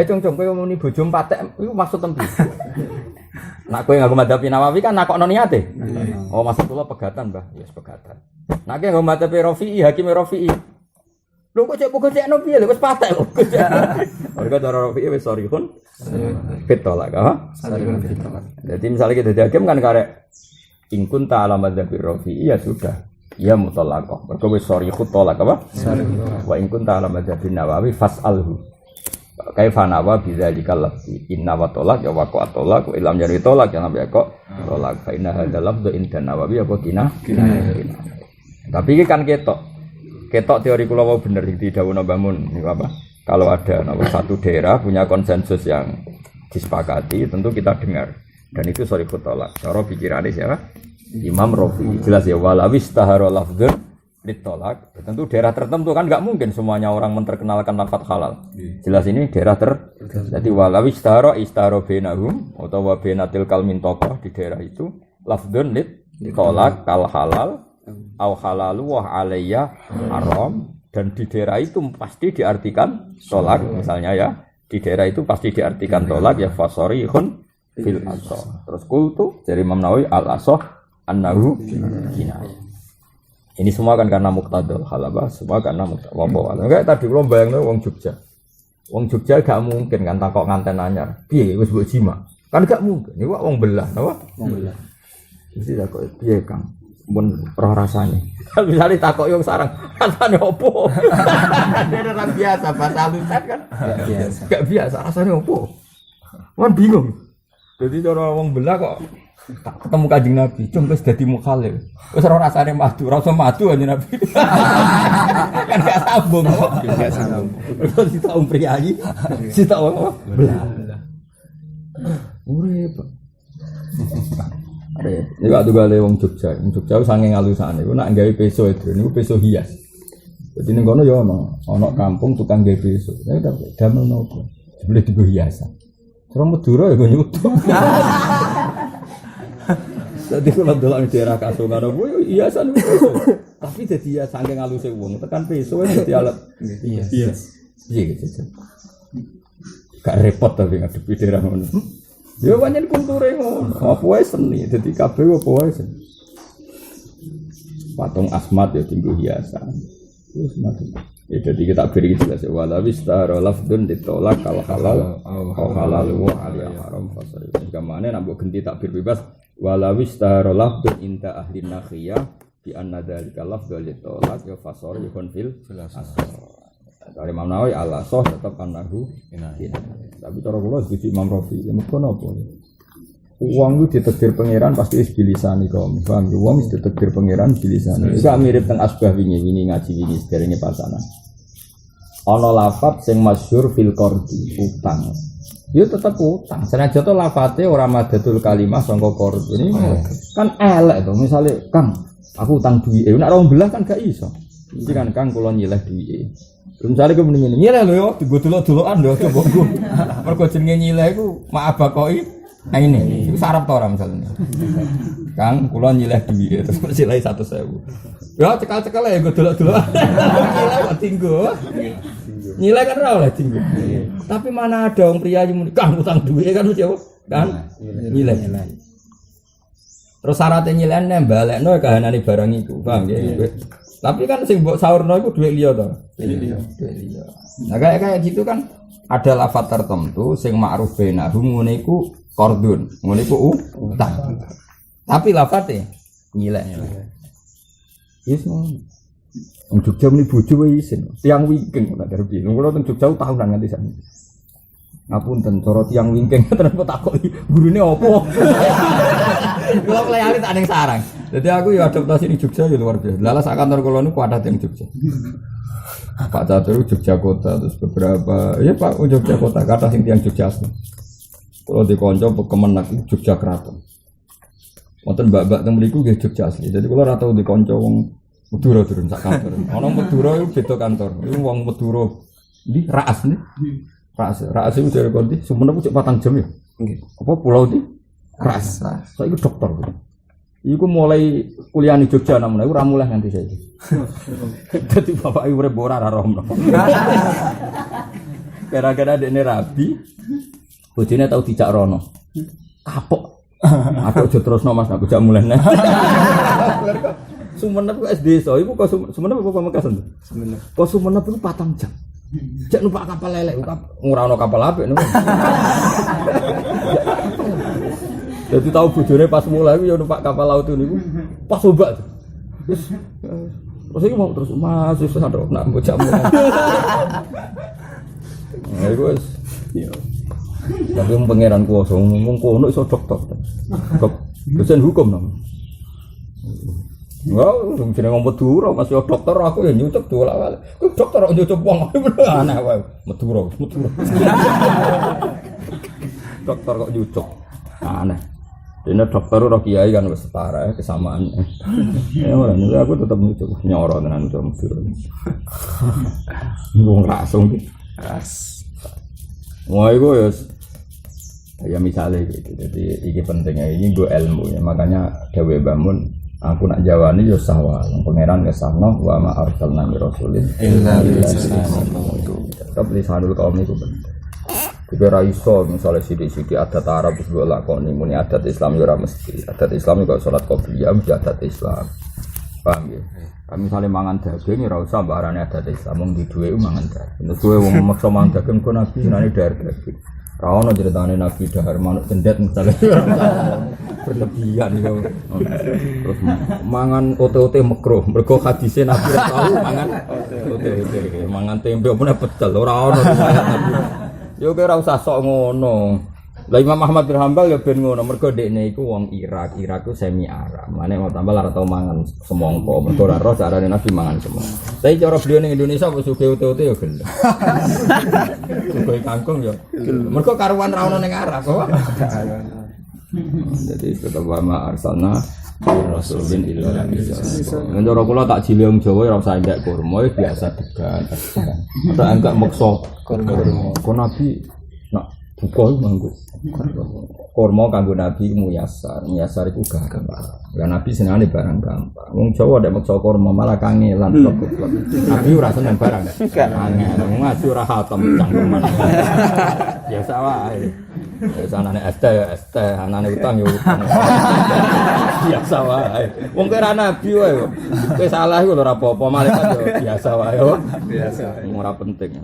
Cung kowe muni bojo patek iku maksud tempi. Nak kowe nganggo madzhab Nawawi kan nakokno niate. Oh maksud kula pegatan, Mbah. Ya pegatan. Nak kowe nganggo madzhab Rafi'i, hakim Rafi'i. Lho kok cek piye lho wis patek kok. Mergo cara Rafi'i wis sorihun. Fitolak, ha? Sorihun fitolak. Jadi misalnya kita hakim kan karek ingkun ta'ala madzhab Rafi'i ya sudah. Ya mutallaqah. Mergo wis sarihut tolak apa? Sarihut. Wa in kunta ala madzhabin Nawawi fas'alhu. Kaifa nawa bidzalika lafzi. Inna wa tolak ya waqa'a tolak wa illam yari tolak ya nabi kok tolak. Fa inna hadzal lafdhu inda Nawawi apa kina. Tapi iki kan ketok. Ketok teori kula wau bener iki dawuh Mbah Mun niku apa? Kalau ada satu daerah punya konsensus yang disepakati, tentu kita dengar. Dan itu sarihut tolak. Cara pikirannya siapa? Imam Rafi'i. Jelas ya, walawis tahara lafdzun ditolak. Tentu daerah tertentu kan enggak mungkin semuanya orang menterkenalkan lafaz halal. Jelas ini daerah jadi walawis tahara istahara bainahum utawa bainatil kal mintaqah di daerah itu lafdzun ditolak kal halal au halalu wa alayya haram, dan di daerah itu pasti diartikan tolak misalnya ya. Di daerah itu pasti diartikan tolak ya fasarihun fil asah. Terus kultu dari Imam Nawawi al asah annahu kinayah. Ini semua kan karena muqtadal halabah, semua karena muqtadal. Enggak tadi kalau bayangno wong Jogja. Wong Jogja gak mungkin kan takok nganten anyar. Piye wis mbok jima? Kan gak mungkin. Niku wong belah, napa? Wong belah. Mesti takok piye Kang? Mun roh rasane. Kan misale takok yo sarang, rasane opo? Ada orang biasa bahasa halusan kan? Gak biasa, rasane opo? Wong bingung. Jadi cara wong belah kok tak ketemu Kanjeng Nabi, cung wis dadi mukhalif. Wis ora rasane madu, ora usah madu Kanjeng Nabi. Kan gak sambung. Gak sambung. Terus kita priayi, kita apa? Belah. Urip. Ini waktu gale wong Jogja, saking alusane, iku nak gawe peso itu, niku peso hias. Jadi ning kono ya ana kampung tukang gawe peso. Nek damel nopo? Boleh digo hiasan. Orang Madura ya gue nyutup. Jadi kalau dalam daerah Kasongan, hiasan itu. Tapi jadi ya saking halusnya uang, tekan peso jadi alat. Iya. Iya gitu. Gak repot tapi ngadepi daerah mana. Ya banyak kulture ngono. Apa wae seni, dadi kabeh apa wae seni. Patung asmat ya tinggu hiasan. Terus mati. Ya jadi kita beri jelas ya wala wistara lafdun ditolak kalau halal au halal wa aliyah haram fasari. Gamane nak mbok genti takbir bebas wala wistara lafdun inda ahli nakhiyah bi anna dzalika lafdul ditolak ya fasari kon fil asar. Dari Imam Nawawi al-asah tetap anahu tapi cara kula setuju Imam Rafi'i ya mesti napa uang itu ditakdir pangeran pasti bilisani kaum paham uang itu ditakdir pangeran bilisani gak mirip teng asbah wingi ngaji wingi sederenge pasanan ana lafaz sing masyhur fil qardi utang yo tetep utang senajan to lafate ora madatul kalimah sangka qardi ini kan elek to misale Kang aku utang duwike nek ora mbelah kan gak iso iki kan Kang kula nyileh duwike misalnya gue mendingin nyileh lho yo digudul-dudulan lho coba gue mergo jenenge nyileh iku maaf bakoi ini iku sarap to ora misalnya Kang kula nyileh duwike terus silai 100.000 ya cekal-cekal ya gudul-dudulan nyileh kok tinggo nyileh kan ora oleh tinggo tapi mana ada wong priyayi muni Kang utang duwike kan jawab kan nyileh terus syaratnya nyilehne balekno kahanane barang iku paham nggih tapi kan sing mbok saurno iku dhuwit liya to. Dhuwit liya. Nah kayak gitu kan ada lafaz tertentu sing ma'ruf bainahum ngene iku qardun, ngene iku utang. Tapi lafate nyilek. Yes ngono. Wong Jogja muni bojo wae isin. Tiang wingking kok dari piye. Kula teng Jogja tahunan nganti sakniki. Ngapunten cara tiang wingking terus takoki gurune opo. Kula klayane tak ning sarang. Jadi aku ya adaptasi di Jogja ya luar biasa. Lala sak kantor kula niku ada yang Jogja. Pak Catur Jogja kota terus beberapa ya Pak Jogja kota kata sing tiyang Jogja asli. Kalau di kanca kemenak Jogja Kraton. Wonten mbak-mbak teng mriku nggih Jogja asli. Jadi kula ora tau di kanca wong Madura durung sak kantor. Ana Madura iku beda kantor. Iku wong Madura ndi Raas nih. Raas iku dari Konti Sumenep cek 4 jam ya. Nggih. Apa pulau di Raas. Saiki dokter. Iku mulai kuliah di Jogja namanya, iku mulai nganti saiki. Dadi bapak iku urip ora rono. Gara-gara dekne rabi, bojone tau dijak rono. Kapok. Aku aja terusno Mas, aku jak mulai. Sumenep ku SD so, iku kok Sumenep apa Pamekasan? Sumenep. Kok Sumenep iku 4 jam. Jak numpak kapal lelek, ora ono kapal apik niku. Jadi tahu bojone pas mulai ya numpak kapal laut niku pas obat. Terus iki mau terus masih sadar nak bocamu. Nah, iku wis. Tapi pangeran kuwasa ngomong kono iso dokter. Dosen hukum nang. Wah, jenenge ngomong Madura masih dokter aku ya nyucuk dola-wale. Ku dokter kok nyucuk wong aneh wae. Madura. Dokter kok nyucuk. Aneh. Dene dokter ora kiai kan wis setara kesamaan. Ya ora nek aku tetep nyucuk nyoro tenan to Madura. Wong langsung iki. Wah, iku ya misalnya gitu. Jadi ini pentingnya ini gue ilmu ya. Makanya Dewi Bamun aku nak jawani yo sahwa yang pangeran kesahno wa ma arsalna min rasulin illa tetap lisanul kaum itu penting. Jika ra iso misalnya sithik-sithik adat Arab wis mbok lakoni muni adat Islam yo ora mesti. Adat Islam kok salat qobliyah mesti adat Islam. Paham ya? Kami misalnya mangan daging ora usah mbok arane adat Islam wong di duwe mangan daging. Nek duwe wong maksa mangan daging kok nabi senane dahar daging. Ra ono ceritane nabi dahar manuk cendet misalnya. Berlebihan ya. Terus mangan ote-ote makruh. Mergo hadise Nabi tahu mangan ote-ote. Mangan tempe opone pecel ora ono riwayat Nabi. Yo kira ora usah sok ngono. Lah Imam Ahmad bin Hambal ya ben ngono. Mergo dekne iku wong Irak. Irak ku semi Arab. Mane mau tambah ora tau mangan semongko. Mergo ora roh carane Nabi mangan semongko. Tapi cara beliau ning Indonesia wis suge ote-ote ya gelem. Suge kangkung ya. Mergo karuan ra ono ning Arab kok. Jadi tetap wama arsalna rasulin illa bi'iznihi. Mencara kula tak cilik wong Jawa ora usah ndak kurma biasa degan. Ora enggak maksa kurma. Kok Nabi nak buka manggo. Kurma kanggo Nabi muyasar. Muyasar iku gampang. Lah Nabi senengane barang gampang. Wong Jawa ndak maksa kurma malah kangelan kok. Nabi ora seneng barang. Kangen. Ngaji ora khatam cangkeman. Biasa wae. Anane ST ya ST, anane utang ya utang. Biasa wae. Wong kira nabi wae. Kowe salah iku lho ora apa-apa, malaikat yo biasa wae. Biasa. Ora penting.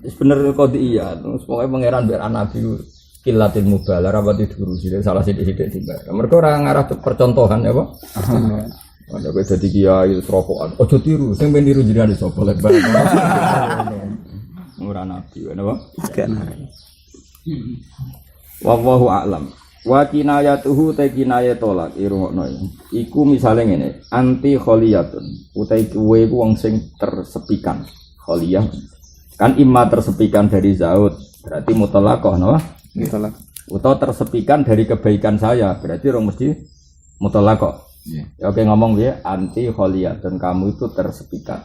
Wis bener qadiyah. Terus pokoke pangeran biar nabi kilatil mubalah rapati diurusi salah sithik-sithik timbang. Mergo ora ngarah percontohan ya, Pak. Ada kowe dadi kiai rokokan. Aja tiru, sing ben tiru jenenge sapa lek bareng. Ora nabi wae, Pak. Wallahu a'lam. Wa kinayatuhu ta kinayat tolak irungokno. Iku misale ngene, anti kholiyatun. Utai kuwe iku wong sing tersepikan. Kholiyah kan imma tersepikan dari zaud, berarti mutlaqah napa? Mutlaq. Utawa tersepikan dari kebaikan saya, berarti orang mesti mutlaqah. Ya, oke ngomong piye? Anti kholiyatun, kamu itu tersepikan.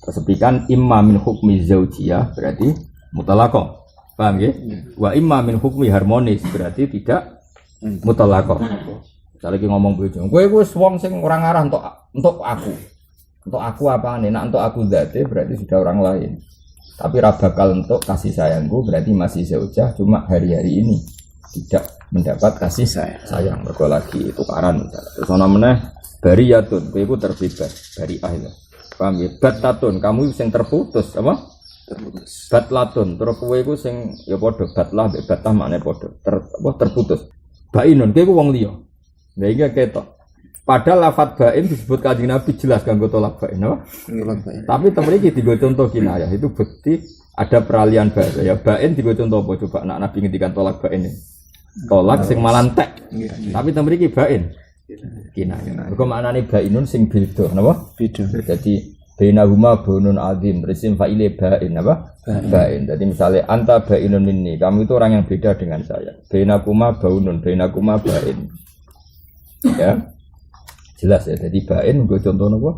Tersepikan imma min hukmi zaujiyah, berarti mutlaqah. Paham ya? Wa imma min hukmi harmonis berarti tidak mutlaqah. Misalnya kita ngomong bojo, kowe wis wong sing ora ngarah untuk aku. Untuk aku apane? Nek untuk aku zate berarti sudah orang lain. Tapi ra bakal untuk kasih sayangku berarti masih zaujah, cuma hari-hari ini tidak mendapat kasih sayang. Mergo lagi tukaran misalnya. Terus ana meneh bariyatun, kowe iku terbebas dari ahli. Paham ya? Batatun, kamu sing terputus apa? Terputus. Batlatun, terus kowe iku sing ya padha batlah mbek batah maknane padha. Terputus. Bainun kowe iku wong liya. Lah iki ketok. Padahal lafadz bain disebut Kanjeng Nabi jelas kanggo tolak bain, apa? Tapi temriki digo contoh kinayah itu bukti ada peralihan bahasa. Ya bain digo contoh apa coba nak Nabi ngendikan tolak bain ini. Tolak sing malantek. Tapi temriki bain. Kinayah. Mergo maknane bainun sing beda, napa? Beda. Jadi bainahuma bunun azim, isim fa'ile bain apa? Bain. Jadi misalnya anta bainun minni, kamu itu orang yang beda dengan saya. Bainakuma baunun, bainakuma bain. Ya. Jelas ya. Jadi bain gue contoh apa?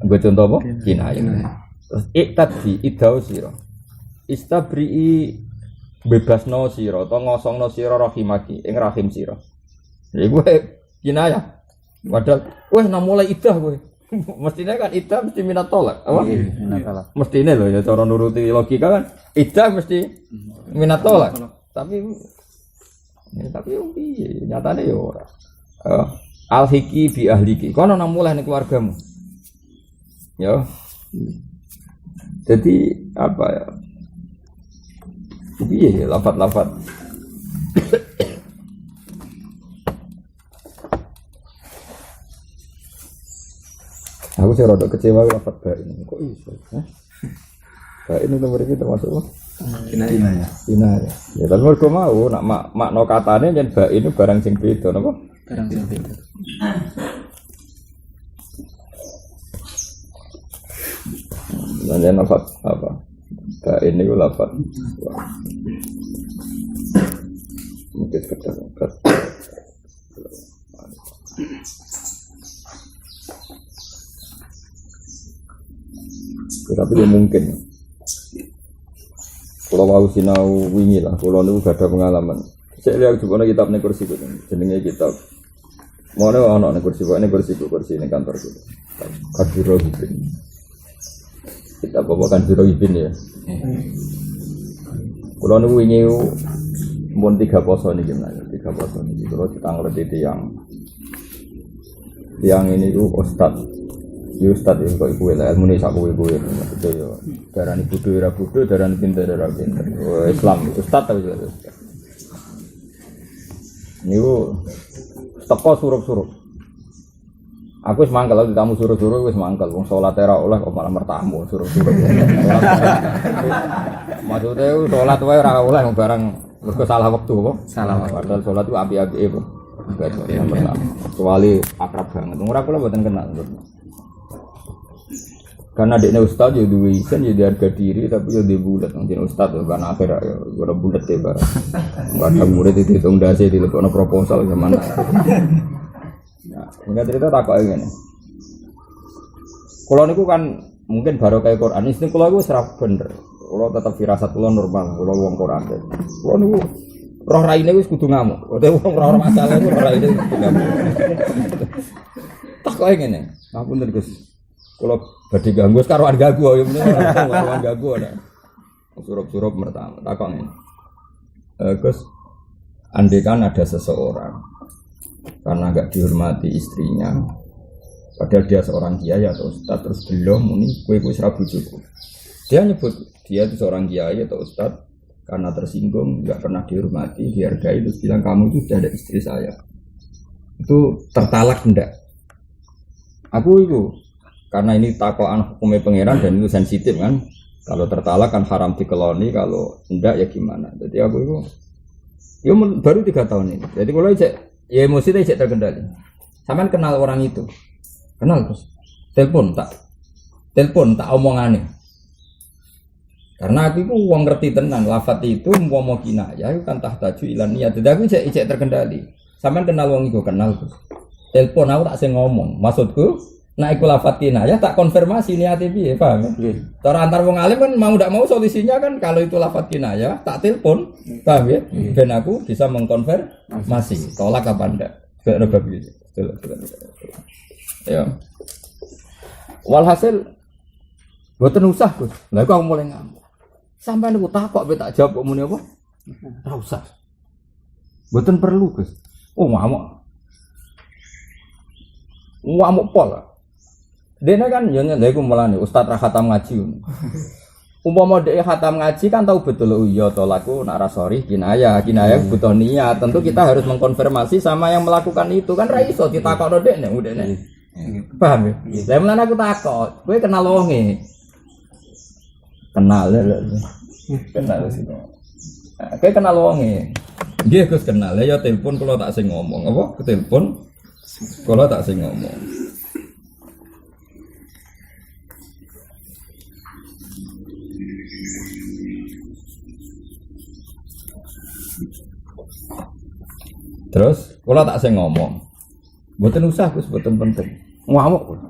Gue contoh apa? Kinayah. Terus iktadfi idau sira. Istabri'i bebasno sira atau ngosongno sira rahimaki ing rahim sira. Ya gue kinayah. Padahal weh nah mulai idah gue. Mestinya kan idah mesti minat tolak, apa? Minat tolak. Mestinya loh ya cara nuruti logika kan idah mesti minat tolak. Tapi piye nyatane ya ora. Al-hiki bi ahliki. Kono nang mulai ning keluargamu. Ya. Jadi apa ya? Piye lafat-lafat Aku sih rada kecewa lafaz bain. Kok iso? Bain itu mereka termasuk apa? Kinayah. Kinayah. Ya tapi mergo mau nak makna katane yen bain itu barang sing beda napa? Barang sing beda. Nanya lafaz apa? Bain itu lafaz. Mungkin sekedar tapi ya mungkin kalau mau sinau wingi lah kalau niku gak ada pengalaman saya lihat juga kitab nih kursi itu jenenge kitab mau ada kursi ini kantor gitu Kadiro Ibn kitab apa Kadiro Ibn ya kalau niku wingi mun 3 poso nih gimana 3 poso nih kalau kita ngerti yang ini tuh ustad itu kok ibu lah ilmu nih sapu ibu ya maksudnya ya darani bodoh ora bodoh darani pinter ora pinter Islam ustad tapi juga ustad niku teko surup-surup aku wis mangkel lho tamu surup-surup wis mangkel wong salat ora oleh kok malah mertamu surup-surup maksudnya salat wae ora oleh barang mergo salah wektu kok salah padahal salat ku api-api kok kecuali akrab banget ora kula mboten kenal karena adiknya ustaz ya duwe isen ya harga diri tapi ya dia bulat mungkin ustaz ya karena akhirnya ya ora bulat ya barang ada murid itu hitung dasi di lepokno proposal gimana nah enggak cerita takok ngene kula niku kan mungkin baru kayak Quran ini kula iku ora bener kula tetep firasat kula normal kula wong Quran kula niku roh raine wis kudu ngamuk utawa wong ora masalah iku roh raine kudu ngamuk takok ngene ngapunten Gus kalau badhe ganggu karuan ganggu ya bener karuan ganggu ada surup-surup pertama takon ini Gus andai kan ada seseorang karena enggak dihormati istrinya padahal dia seorang kiai atau ustaz terus belum muni kowe wis ra bojoku dia nyebut dia itu seorang kiai atau ustaz karena tersinggung enggak pernah dihormati dihargai terus bilang kamu itu sudah ada istri saya itu tertalak enggak aku itu karena ini takoan hukumnya pangeran dan itu sensitif kan kalau tertalak kan haram dikeloni kalau enggak ya gimana jadi aku itu ya baru 3 tahun ini jadi kalau ya emosi saya terkendali sampean kenal orang itu kenal terus telepon tak omongannya karena aku itu uang ngerti tenan lafaz itu mau kinayah itu kan tahtaju ilan niat jadi aku cek terkendali sampean kenal wong itu kenal terus telepon aku tak sing ngomong maksudku nah iku lafat kinayah tak konfirmasi niate piye paham ya? Cara antar wong alim kan mau ndak mau solusinya kan kalau itu lafat kinayah tak telepon paham ya? Ben aku bisa mengkonfirmasi tolak apa ndak gak ada bab gitu ya walhasil mboten usah Gus lha kok mulai ngamuk sampean niku takok pe tak jawab kok muni apa ora usah mboten perlu Gus oh ngamuk pol dene kan yo lha iku mulane ustaz ra khatam ngaji. Umpama dhek khatam ngaji kan tahu betul oh iya to laku nak rasori kinayah butuh niat. Tentu kita harus mengkonfirmasi sama yang melakukan itu kan ra iso ditakokno dekne udene. Paham ya? Lah mulane aku takok, kowe kenal wonge. Kenal sih. Kowe kenal wonge. Nggih Gus kenal. Ya telepon kula tak sing ngomong. Apa? Telepon kula tak sing ngomong. Terus, kalau tak saya ngomong, mboten usah Gus, mboten penting. Ngamuk.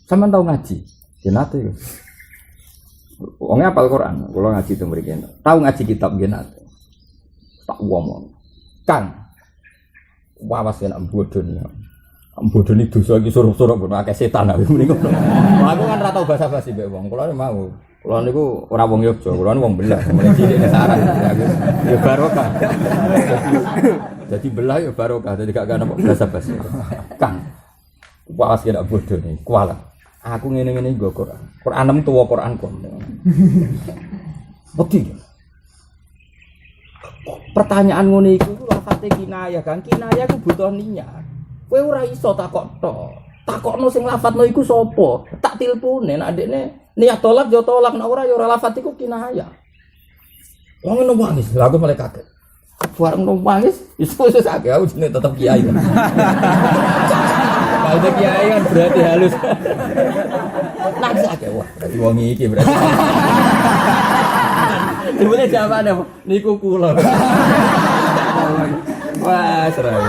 Sampeyan tau ngaji? Jenate Gus. Wong hafal Quran, kula ngaji teng mriki. Tahu ngaji kitab jenate. Tak ngomong. Kang. Wawas yen ambodoni. Ambodoni dosa iki suruh-suruh ben akeh setan aku mriki. Aku kan ora tau basa-basi mbek wong. Kula mau. Kula niku ora wong Yogya, kula wong belah. Mulai cilik saran ya barokah. Jadi belah ya barokah, jadi gak ana basa-basi. Kang. Wawas yen ambodoni. Kuala. Aku ngene-ngene nggo Quran. Quranem tuwa Quran kon. Wedi. Pertanyaan ngene iku lafate kinayah, Kang. Kinayah ku butuh niat. Kowe ora iso takok tok. takokno sing lafadzno iku sapa? Tak tilpune nek adekne niat tolak yo tolak, nek ora yo ora lafadz iku kinayah. Wong ngono nangis, lha aku mulai kaget. Bareng nangis, wis akeh aku jenenge tetep kiai. Kalau udah kiai kan berarti halus. Nangis akeh wah, berarti wong iki berarti. Jebule jawaban apa? Niku kula. Wah, serai.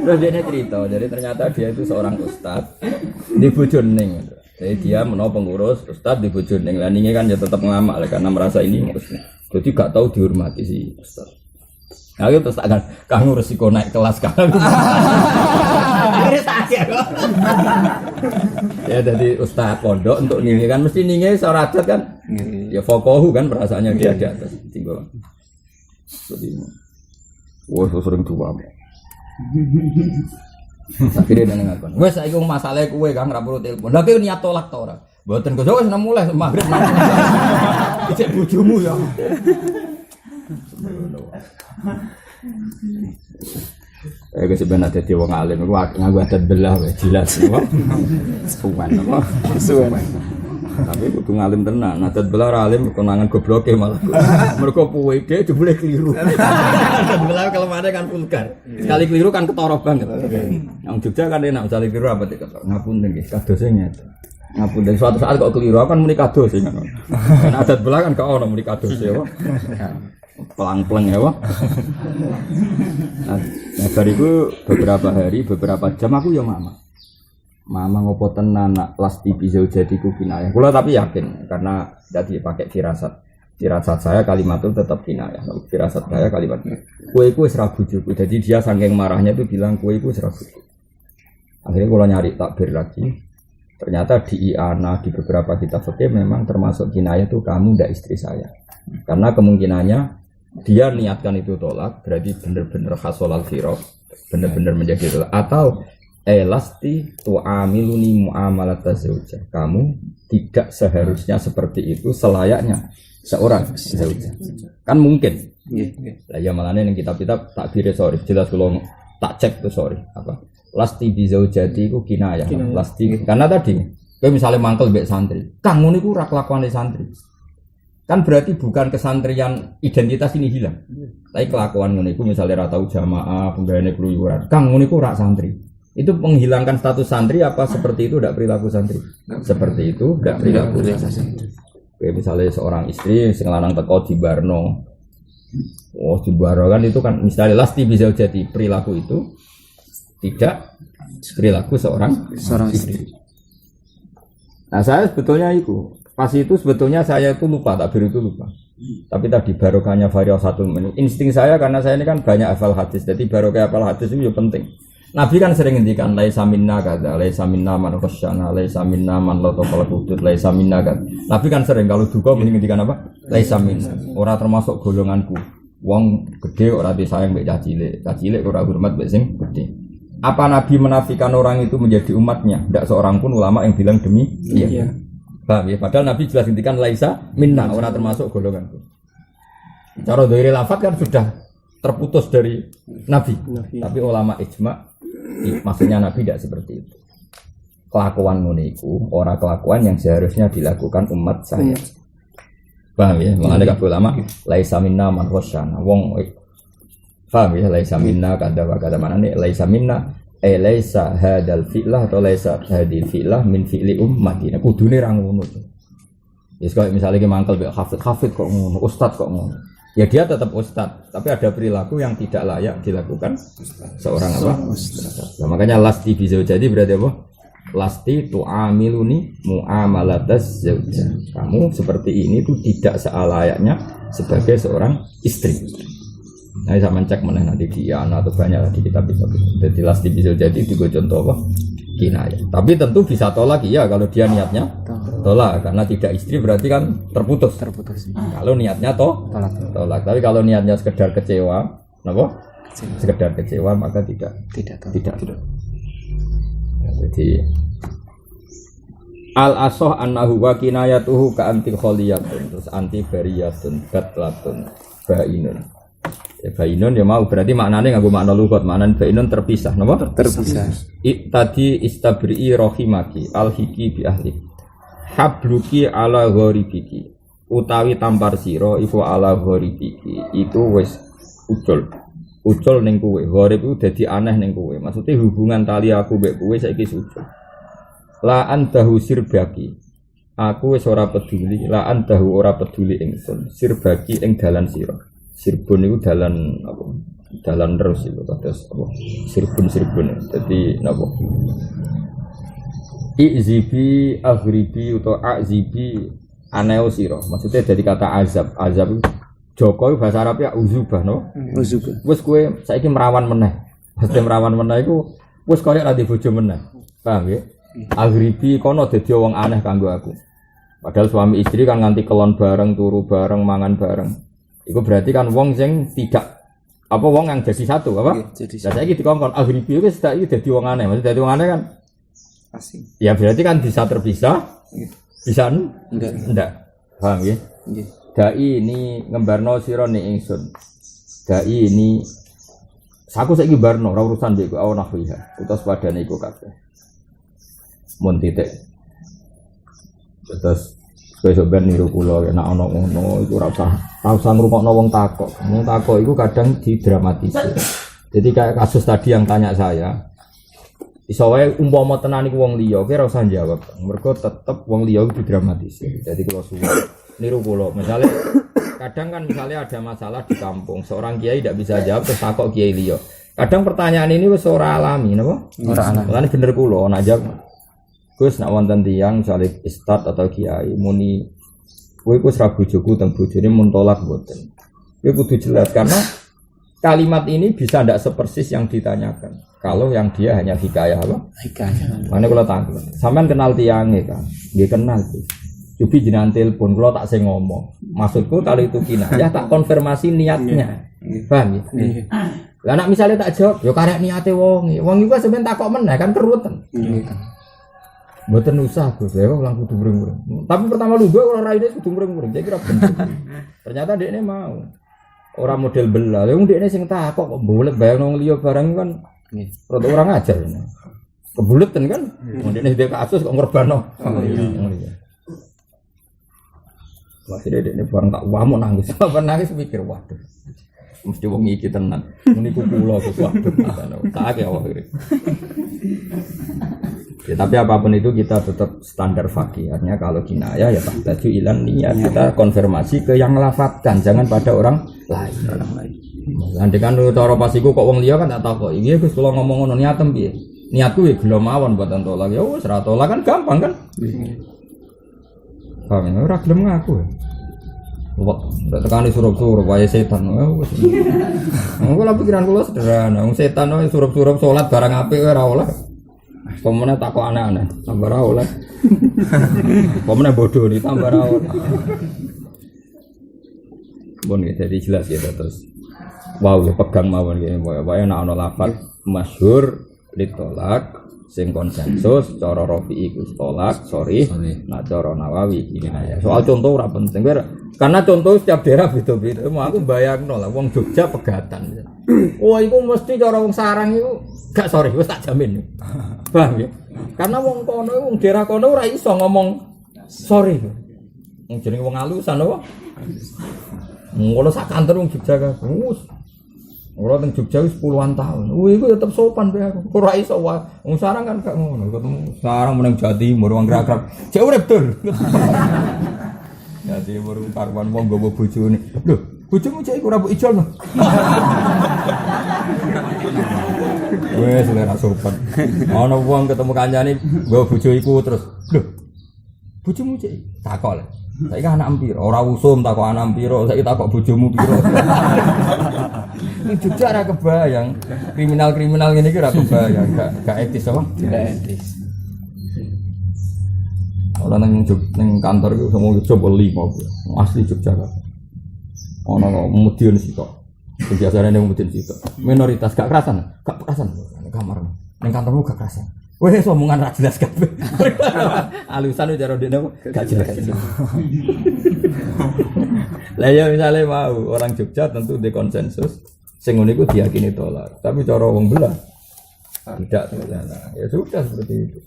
Terus dia cerita, jadi ternyata dia itu seorang ustadz di Bojoning. Jadi dia menawa pengurus ustadz di Bojoning. Lah ini kan ya tetap ngamak karena merasa ini ustadz. Jadi gak tahu dihormati si ustadz. Nah, itu terus akan kamu resiko naik kelas kan. Ya jadi ustadz pondok untuk nih kan mesti nih seorang adat kan. Ya fokohu kan perasaannya dia di atas tinggal. Jadi wah sering tua. Akhirnya dia ngakon. Wes saiki masalah kowe Kang ra perlu telepon. Lah kowe niat tolak ta ora? Mboten kok wis mulai magrib nang. Ijek bojomu ya. Sebenarnya dadi wong alim iku nganggo adat belah wae jelas apa. Suwan apa? Suwan. Tapi kudu ngalim tenan, adat belah alim kenangan gobloke malah. Mergo kowe iki jebule keliru. Adat belah kelemane kan vulgar. Sekali keliru kan ketara banget. Yang Jogja kan enak sekali keliru apa tik ngapunten nggih kadose nyata. Ngapunten suatu saat kok keliru kan muni kados sing ngono. Kan adat belah kan gak ono muni kados ya. Pelang-peleng ya wah. Nah bariku beberapa hari, beberapa jam aku ya Mama ngopo tenan nak lasti bisa jadi kinayah. Kula tapi yakin karena jadi pakai firasat. Firasat saya kalimat itu tetap kinayah. Firasat saya kalimat kue iku wis ra bojoku. Jadi dia saking marahnya itu bilang kue iku wis ra bojoku. Akhirnya kula nyari takbir lagi. Ternyata di i'ana di beberapa kitab fikih memang termasuk kinayah itu kamu ndak istri saya. Karena kemungkinannya dia niatkan itu tolak berarti benar-benar hasolal firaq, benar-benar menjadi tolak atau elasti tu'amiluni mu'amalat zaujah. Kamu tidak seharusnya seperti itu selayaknya seorang zaujah. Kan mungkin. Lah ya malane ning kitab-kitab takbir sorry jelas kalau tak cek tuh sorry apa. Lasti bi zaujati iku kinayah. Lasti karena tadi kowe misalnya mangkel mbek santri. Kang ngono iku ora kelakuane santri. Kan berarti bukan kesantrian identitas ini hilang. Tapi kelakuan ngono iku misalnya ra tau jamaah, penggaweane keluyuran. Kang ngono iku ora santri. Itu menghilangkan status santri apa seperti itu tidak perilaku santri? Seperti itu tidak perilaku santri. Kayak misalnya seorang istri sing lanang teko di barno. Oh, di barno kan itu kan misalnya lasti bisa jadi perilaku itu tidak perilaku seorang istri. Nah, saya sebetulnya itu pas itu sebetulnya saya itu lupa, takbir itu lupa. Tapi tadi barokahnya variasatul menit. Insting saya karena saya ini kan banyak hafal hadis. Jadi barokah hafal hadis itu ya penting. Nabi kan sering ngendikan laisa minna kadza, laisa minna man khasyana, laisa minna man lataqal hudud, laisa minna kadza. Nabi kan sering kalau duka ngendikan apa? Laisa minna, ora termasuk golonganku. Wong gede ora disayang mbek cah cilik ora hormat mbek sing gede. Apa Nabi menafikan orang itu menjadi umatnya? Tidak seorang pun ulama yang bilang demi iya. Paham ya? Padahal Nabi jelas ngendikan laisa minna, ora termasuk golonganku. Cara dari lafaz kan sudah terputus dari Nabi. Tapi ulama ijma maksudnya Nabi tidak seperti itu. Kelakuan muniku, orang kelakuan yang seharusnya dilakukan umat saya. Paham ya? Mengenai kabeh ulama, laisa minna man khasyana. Wong paham ya? Laisa minna kada mana nih? Laisa minna laisa hadal fi'lah atau laisa hadil fi'lah min fi'li ummati. Nah, kudune ra ngono. Ya sekali misalnya ki mangkel mbek hafid kok ngono, ustaz kok ngono. Ya dia tetap ustadz, tapi ada perilaku yang tidak layak dilakukan seorang apa? Nah, makanya lasti bisa jadi berarti apa? Lasti tu'amiluni mu'amalatas zaujah. Kamu seperti ini tuh tidak selayaknya sebagai seorang istri. Nah, saya mencek mana nanti di Ana atau banyak di kitab-kitab. Jadi lasti bisa jadi juga contoh apa? Kinayah. Tapi tentu bisa tolak ya kalau dia niatnya tolak karena tidak istri berarti kan terputus. Kalau niatnya tolak. Tapi kalau niatnya sekedar kecewa, kenapa? Sekedar kecewa maka tidak. Jadi al asoh annahu wa kinayatuhu ka anti kholiyatun terus anti bariyatun batlatun bainun. Ya bainun ya mau berarti maknanya nganggo makna lugat, maknane bainun terpisah, napa? Terpisah. Tadi istabri'i rahimaki alhiki bi ahli. Habluki ala gharibiki. Utawi tampar sira iku ala gharibiki. Itu wis ucul. Ucul ning kowe. Gharib iku dadi aneh ning kowe. Maksudnya hubungan tali aku mbek kowe saiki ucul. La antahu sirbaki. Aku wis ora peduli, la antahu ora peduli ingsun. Sirbaki ing dalan sira. Sirbun itu dalan apa? Dalan terus itu terus apa? Sirbun. Jadi napa? Izibi aghribi atau azibi aneo sira. Maksudnya dari kata azab. Azab itu Joko itu bahasa Arabnya uzubah no. Uzubah. Wes kowe saiki merawan meneh. Mesti merawan meneh iku wis kaya ra di bojo meneh. Paham ya? Aghribi kono dadi wong aneh kanggo aku. Padahal suami istri kan nganti kelon bareng, turu bareng, mangan bareng. Iku berarti kan wong sing tidak apa wong yang jadi satu apa? Jadi saiki dikongkon aghribi wis tak iki dadi wong aneh. Maksud dadi wong aneh kan asing. Ya berarti kan bisa terpisah. Bisa enggak. Paham ya? Nggih. Dai ini ngembarno sira ning ingsun. Dai ini aku saiki barno ora urusan mbek aku nahwiha. Utus padane iku kabeh. Mun titik. Terus besok ben niru kula nek ana ngono iku ora usah ngrungokno wong takok. Wong takok iku kadang didramatisir. Jadi kayak kasus tadi yang tanya saya. Iso wae umpama tenan iku wong liya, kowe ora usah jawab. Mergo tetep wong liya iku didramatisir. Jadi kula suwun niru kula. Misalnya kadang kan misalnya ada masalah di kampung, seorang kiai tidak bisa jawab terus takok kiai liya. Kadang pertanyaan ini wis ora alami napa? Ora alami. Lan bener kula ana jawab. Gus nak wonten tiyang salib istad atau kiai muni kowe iku ra bojoku teng bojone mun tolak mboten. Kowe kudu jelas karena kalimat ini bisa ndak sepersis yang ditanyakan. Kalau yang dia hanya hikayah apa? Hikayah. Mane kula tangkep. Sampeyan kenal tiyange kan? Nggih kenal Gus. Cobi jenengan telepon kula tak sing ngomong. Maksudku kalau itu kinayah tak konfirmasi niatnya. Paham ya? Nggih. Lah nek misale tak jawab, ya karek niate wong. Wong iku sampeyan takok meneh kan keruweten. Nggih. Mboten usah Gus, lha kok kudu mreng-mreng. Tapi pertama lu gue ora raine kudu mreng-mreng. Saya kira bener. Ternyata dekne mau. Ora model bela. Lha wong dekne sing takok kok mbulet bayang wong liya barang kan nggih. Rada ora ngajar. Kebuleten kan. Wong dekne dhek kasus kok ngorbano. Masih dekne barang tak wamuk nangis. Apa nangis mikir waduh. Mesti wong iki tenan. Niku kula Gus waduh. Tak akeh awake. Ya, tapi apapun itu kita tetap standar fakih. Artinya kalau kinayah ya tahtaju ilan niat. Kita konfirmasi ke yang lafadzkan, jangan pada orang lain. Nanti kan cara pasiku kok wong liya kan tak takok. Iki Gus kula ngomong ngono niatem piye? Niatku ya gelem mawon mboten tolak. Ya wis ra tolak kan gampang kan? Paham ya? Ora gelem ngaku. Wah, tekani surup-surup wae setan. Wis. Kula pikiran kula sederhana. Wong setan wae surup-surup salat barang apik ora oleh. Pemene takok aneh-aneh, tambah ra oleh. Pemene bodoh nih tambah ra oleh. Bon jadi jelas ya terus. Wow, ya pegang mawon nggih. Wae nek ana lafaz masyhur ditolak sing konsensus cara Rafi'i iku tolak, sorry. Nah cara Nawawi iki ya. Soal contoh ora penting karena contoh setiap daerah beda-beda. Aku bayangno lah wong Jogja pegatan. Oh iku mesti cara wong Sarang iku gak sorry wis tak jamin. Paham ya? Karena wong kono wong daerah kono ora iso ngomong sorry. Wong jenenge wong alusan apa? Ngono sak kantor wong Jogja kabeh. Ora teng Jogja wis puluhan tahun. Iku tetep sopan bae aku. Ora iso wae. Wong Sarang kan gak ngono. Ketemu Sarang meneng Jawa Timur wong gerak-gerak. Jek urip betul. Ya Timur karwan wong nggawa bojone. Lho, bojomu cek iku ora mbok ijol no. Wes selera sopan. Ana wong ketemu kancane nggawa bojo iku terus. Lho. Bojomu cek takok lho. Saiki anak piro? Ora usum takok anak piro, saiki takok bojomu piro. Ini juga ora kebayang. Kriminal-kriminal ngene iki ora kebayang, gak etis apa? Gak etis. Ora nang kantor iku semua coba 5. Asli Jogja kan. Ono Madiun sitok. Biasane ning Madiun sitok. Minoritas gak kerasan, gak kerasan kamar. Ning kantormu gak kerasan. Wes omongan ra jelas kabeh. Alusan cara dekne gak jelas. Lah ya misale mau orang Jogja tentu di konsensus Sing ngono iku diyakini tolak. Tapi cara wong belah tidak tolak. Ya sudah seperti itu.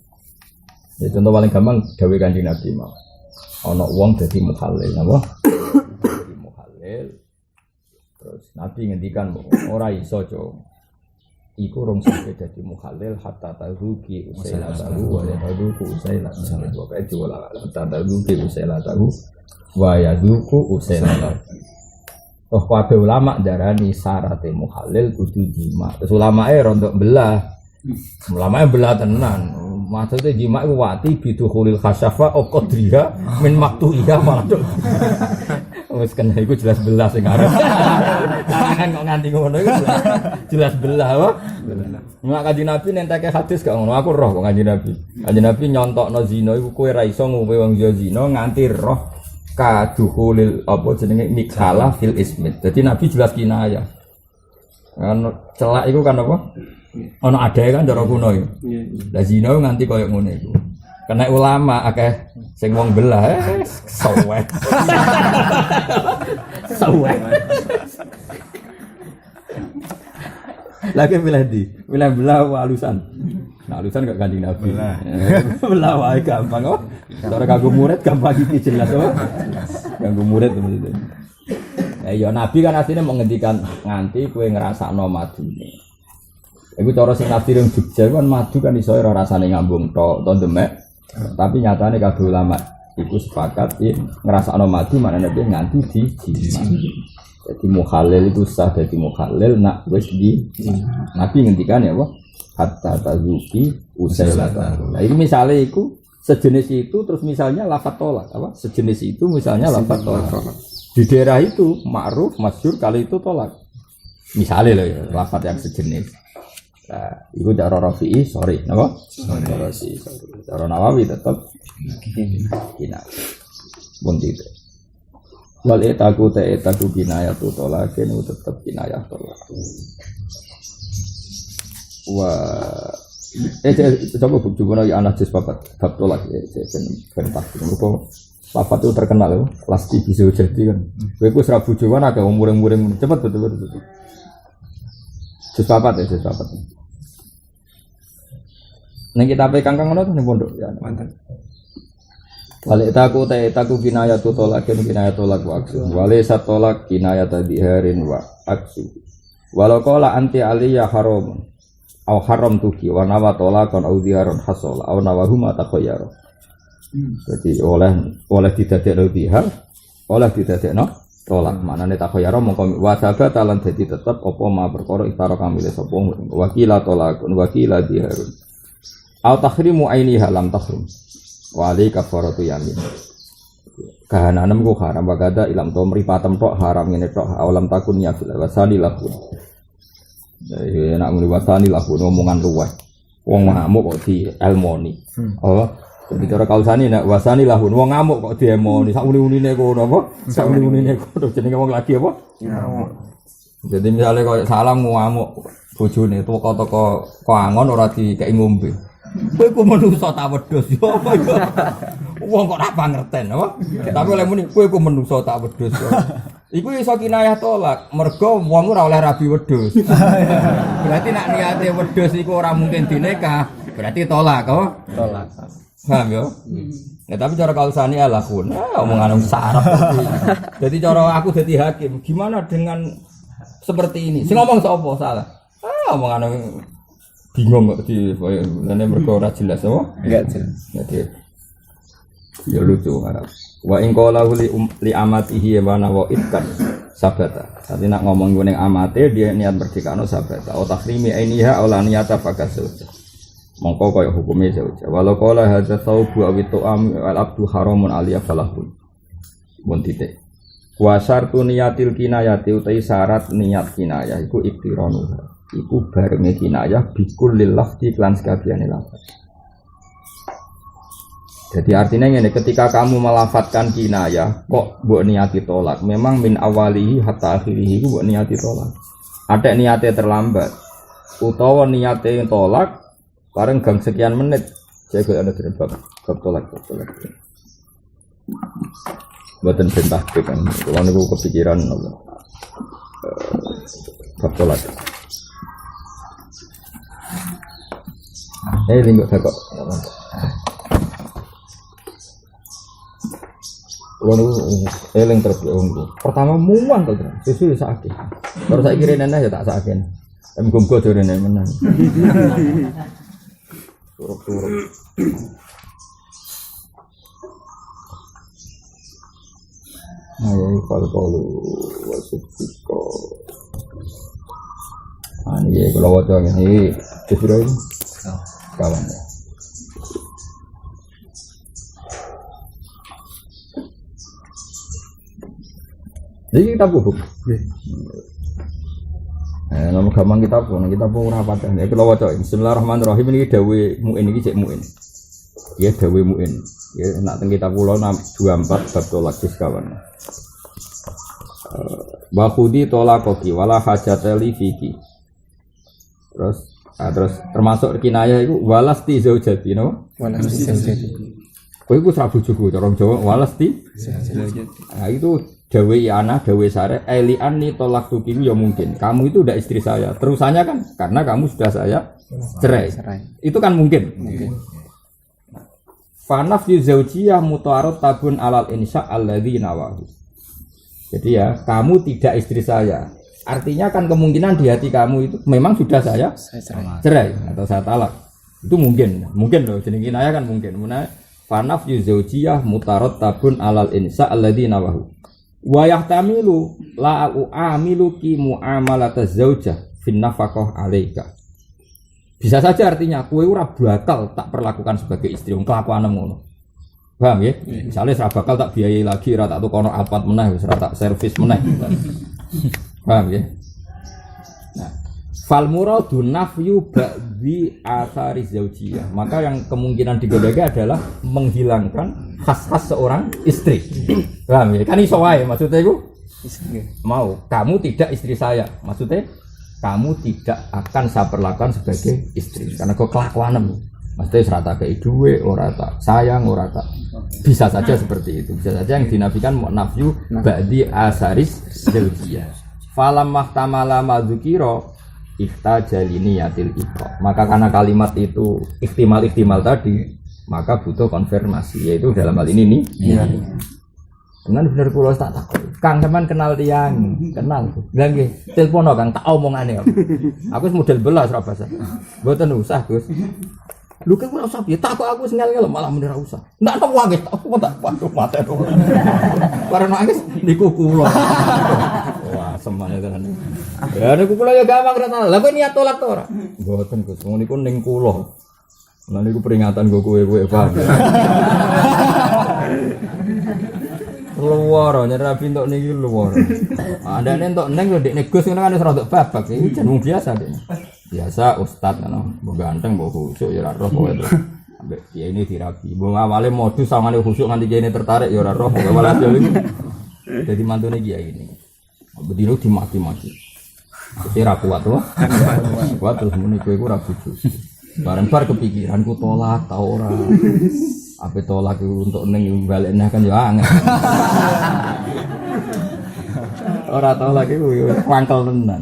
Ya contoh paling gampang dawuh Kanjeng Nabi mau. Ana wong dadi muhalil, napa? Dadi muhalil. Terus Nabi ngendikan ora iso, Cuk. Iku rong sampe dadi muhalil hatta tazuki usaila tahu wa yaduku usaila tahu. Pokoke diwala hatta tazuki usaila tahu wa yaduku usaila tahu. Oh, kabeh ulama darani syaraté muhalil kudu jima. Terus ulamae rondok belah. Ulamae belah tenan. Maksudnya jima iku wati bidukhulil khasyafa au qadriha min maktuiha malah. Wis kena iku jelas belah sing arep. Kan kok nganti ngono iku jelas belah apa? Nek Kanjeng Nabi nenteke hadis gak ngono, aku roh kok Kanjeng Nabi. Kanjeng Nabi nyontokno zina iku kowe ra iso ngombe wong zina nganti roh kaduhulil apa jenenge mikhalah fil ismit. Jadi Nabi jelas kinayah. Kan celak iku kan apa? Ono adae kan cara kuno ya. Lah zina nganti koyo ngono iku. Kena ulama akeh sing wong belah sowek. Sowek. Lagi milih belah alusan. Nah, alusan gak Kanjeng Nabi. Belah wae gampang kok. Cara kanggo murid gampang iki jelas kok. Kanggo murid itu. Ya Nabi kan asline mau ngendikan nganti kowe ngrasakno madune. Iku cara sing tafsir yang Jogja kan madu kan iso ora rasane ngambung tok demek. Tapi nyatane kabeh ulama iku sepakat ngrasakno madu maknane nganti dijima. Jadi mukhalil itu sah jadi mukhalil nak wis di Nabi ngendikan ya apa? Hatta tazuki usailata. Nah, itu misalnya itu sejenis itu terus misalnya lafaz tolak apa? Sejenis itu misalnya lafaz tolak. Di daerah itu ma'ruf masyhur kali itu tolak. Misalnya loh ya, lafaz yang sejenis. Nah, itu cara Rafi'i sorry, napa? Cara Rafi'i sorry. Cara Nawawi tetap kina. Pun tidak. Wal etaku kinayah tu tolak, itu tetap kinayah tolak. Wah, coba coba lagi anak jus papat bab tolak ya, ben pasti. Mereka papat itu terkenal ya, pasti bisa jadi kan. Gue serabu jualan agak umur-umur cepat betul. Jus papat ya, jus papat. Neng kita pegang ngono tuh ning pondok ya. Mantan. Wale taku kinayah tu tolak waksu. Wale satolak kinayah tadiharin wa aksu. Walau qala anti aliyya haramun aw haram tuki wa nawa tolakon au diharun hasol aw nawahuma takhayyara. Jadi oleh didadekno dihar, oleh didadekno tolak. Maknane takhayyara mongko wasaba talan dadi tetep apa ma perkara iktara kamile sapa wakila tolakun wakila diharun. Au tahrimu ainiha lam tahrim. Wali kafaratu yamin. Kahananem ku haram bagada ilam to mripatem tok haram ngene tok alam takun ya fil wasali lahun. Ya nak muni wasani lahun omongan luweh. Wong ngamuk kok di elmoni. Oh, jadi cara kausani nak wasani lahun wong ngamuk kok di elmoni. Sak uni-unine kono apa? Sak uni-unine kono jenenge wong lagi apa? Ngamuk. Jadi misalnya kok salam ngamuk bojone toko-toko angon ora dikeki ngombe. Kowe ku menungso tak wedhus yo apa iku. Wong kok ora pangerten apa? Tapi oleh muni kowe ku menungso tak wedhus. Iku iso kinayah tolak, mergo wong ora oleh rabi wedhus. Berarti nak niate wedhus iku ora mungkin dinikah, berarti tolak kok. Tolak. Paham yo? Ya tapi cara kausani alahun. Omongan sarap. Jadi cara aku dadi hakim, gimana dengan seperti ini? Sing ngomong sapa salah? Omongan bingung kok di lene mergo ora jelas apa? Enggak jelas. Jadi ya lucu Arab. Wa in qala li amatihi wa nawaitkan sabata. Tadi nak ngomong ning amate dia niat merdekano sabata. O takrimi ainiha aw la niyata fakasu. Mongko kaya hukume saja. Walau qala hadza saubu aw tu'am al abdu haramun aliyah falahun. Mun titik. Wa syartu niyatil kinayati utai syarat niat kinayah iku iktiranu. Iku barenge kinayah bikul lil lafzi lan sakabehane lafaz. Jadi artinya ngene, ketika kamu melafatkan kinayah kok mbok niati tolak, memang min awalihi hatta akhirihi iku mbok niati tolak. Ada niate terlambat utawa niate tolak bareng gang sekian menit. Saya kok ana bab tolak. Mboten bentah kan. Kulo niku kepikiran bab tolak. Lingkuk kok. Eling terus pertama muan to susu sakit. Terus saya kira nenek ya tak sakit. Muga-muga jare nenek menang. Turuk-turuk. Ayo kalau wasupiko. Ini kalau waca ini disuruh ini kawan ya. Jadi kita butuh. Nama gampang kita pun rapat. Ya kalau waca Bismillahirrahmanirrahim ini dawe muin ini cek muin. Ya dawe muin. Ya nak teng kita pulau 24 bab tolak kawan. Wa khudi tolaqaki wala hajatali fiki. Terus termasuk kinayah itu walasti zaujati no? Walasti zaujati. Kowe iku ora bojoku cara Jawa walasti zaujati. Nah itu dawe ana dawe sare li'anni tolaqtuki ya mungkin. Kamu itu udah istri saya. Terusannya kan karena kamu sudah saya cerai. Itu kan mungkin. Fanaf yu zaujiyah mutaarad tabun alal insya alladzi nawahu. Jadi ya kamu tidak istri saya. Artinya kan kemungkinan di hati kamu itu memang sudah saya cerai atau saya talak. Itu mungkin loh. Jadi kinayah kan mungkin. Fanaf yu zaujiyah mutaarad tabun alal insya alladzi nawahu. Wa yahtamilu la u'amiluki mu'amalataz zaujah fin nafaqah 'alaika. Bisa saja artinya kowe ora bakal tak perlakukan sebagai istri, kelakuanmu ngono. Paham ya? Misalnya ora bakal tak biayai lagi, ora tak tukono alpat meneh, wis ora tak servis meneh. Paham ya? Nah, fal muradu nafyu ba'dhi athari zaujiyah. Maka yang kemungkinan digodake adalah menghilangkan khas-khas seorang istri. Paham ya? Kan iso wae maksudnya iku mau kamu tidak istri saya. Maksudnya kamu tidak akan saya perlakukan sebagai istri karena kau kelakuanmu. Maksudnya serata kayak duwe, ora tak sayang, ora tak bisa saja seperti itu. Bisa saja yang dinafikan nafyu ba'di asaris zaujiyah. Falam mahtamala madzukiro ihtajalini yatil iqra. Maka karena kalimat itu ihtimal tadi, maka butuh konfirmasi yaitu dalam hal ini nih. Iya. Bener kula tak takut. Kang sampean kenal tiyang, kenal. Lah nggih, telepono Kang tak omongane. Aku wis model belas ra basa. Mboten usah, Gus. Lho kok ora usah piye? Tak kok aku sing ngel malah mending ora usah. Ndak tak wae, aku tak waduh mate to. Karena nangis niku kula. Wah, semane tenan. Ya niku kula ya gampang ra tahu. Lah kok niat tolak to ora? Mboten Gus, ngono niku ning kula. Lah niku peringatan go kowe paham. Luar, nyari rapi untuk niki luar. Ada entok neng lo dek negus kan ada serot babak. Ini jangan biasa deh. Biasa ustad kan, mau ganteng mau khusuk ya roh kowe itu. Ambek dia ini dirapi. Mau awalnya modus sama nih khusuk nanti dia ini tertarik ya roh. Malah jauh ini. Jadi mantunya dia ini. Bedilu dimaki-maki. Kira kuat loh. Kuat terus muni kowe ku ra bojo. Bareng-bar kepikiranku tolak tau ora. Apa tolak untuk neng baliknya kan ya angin. Orang tahu lagi kuangkel tenan.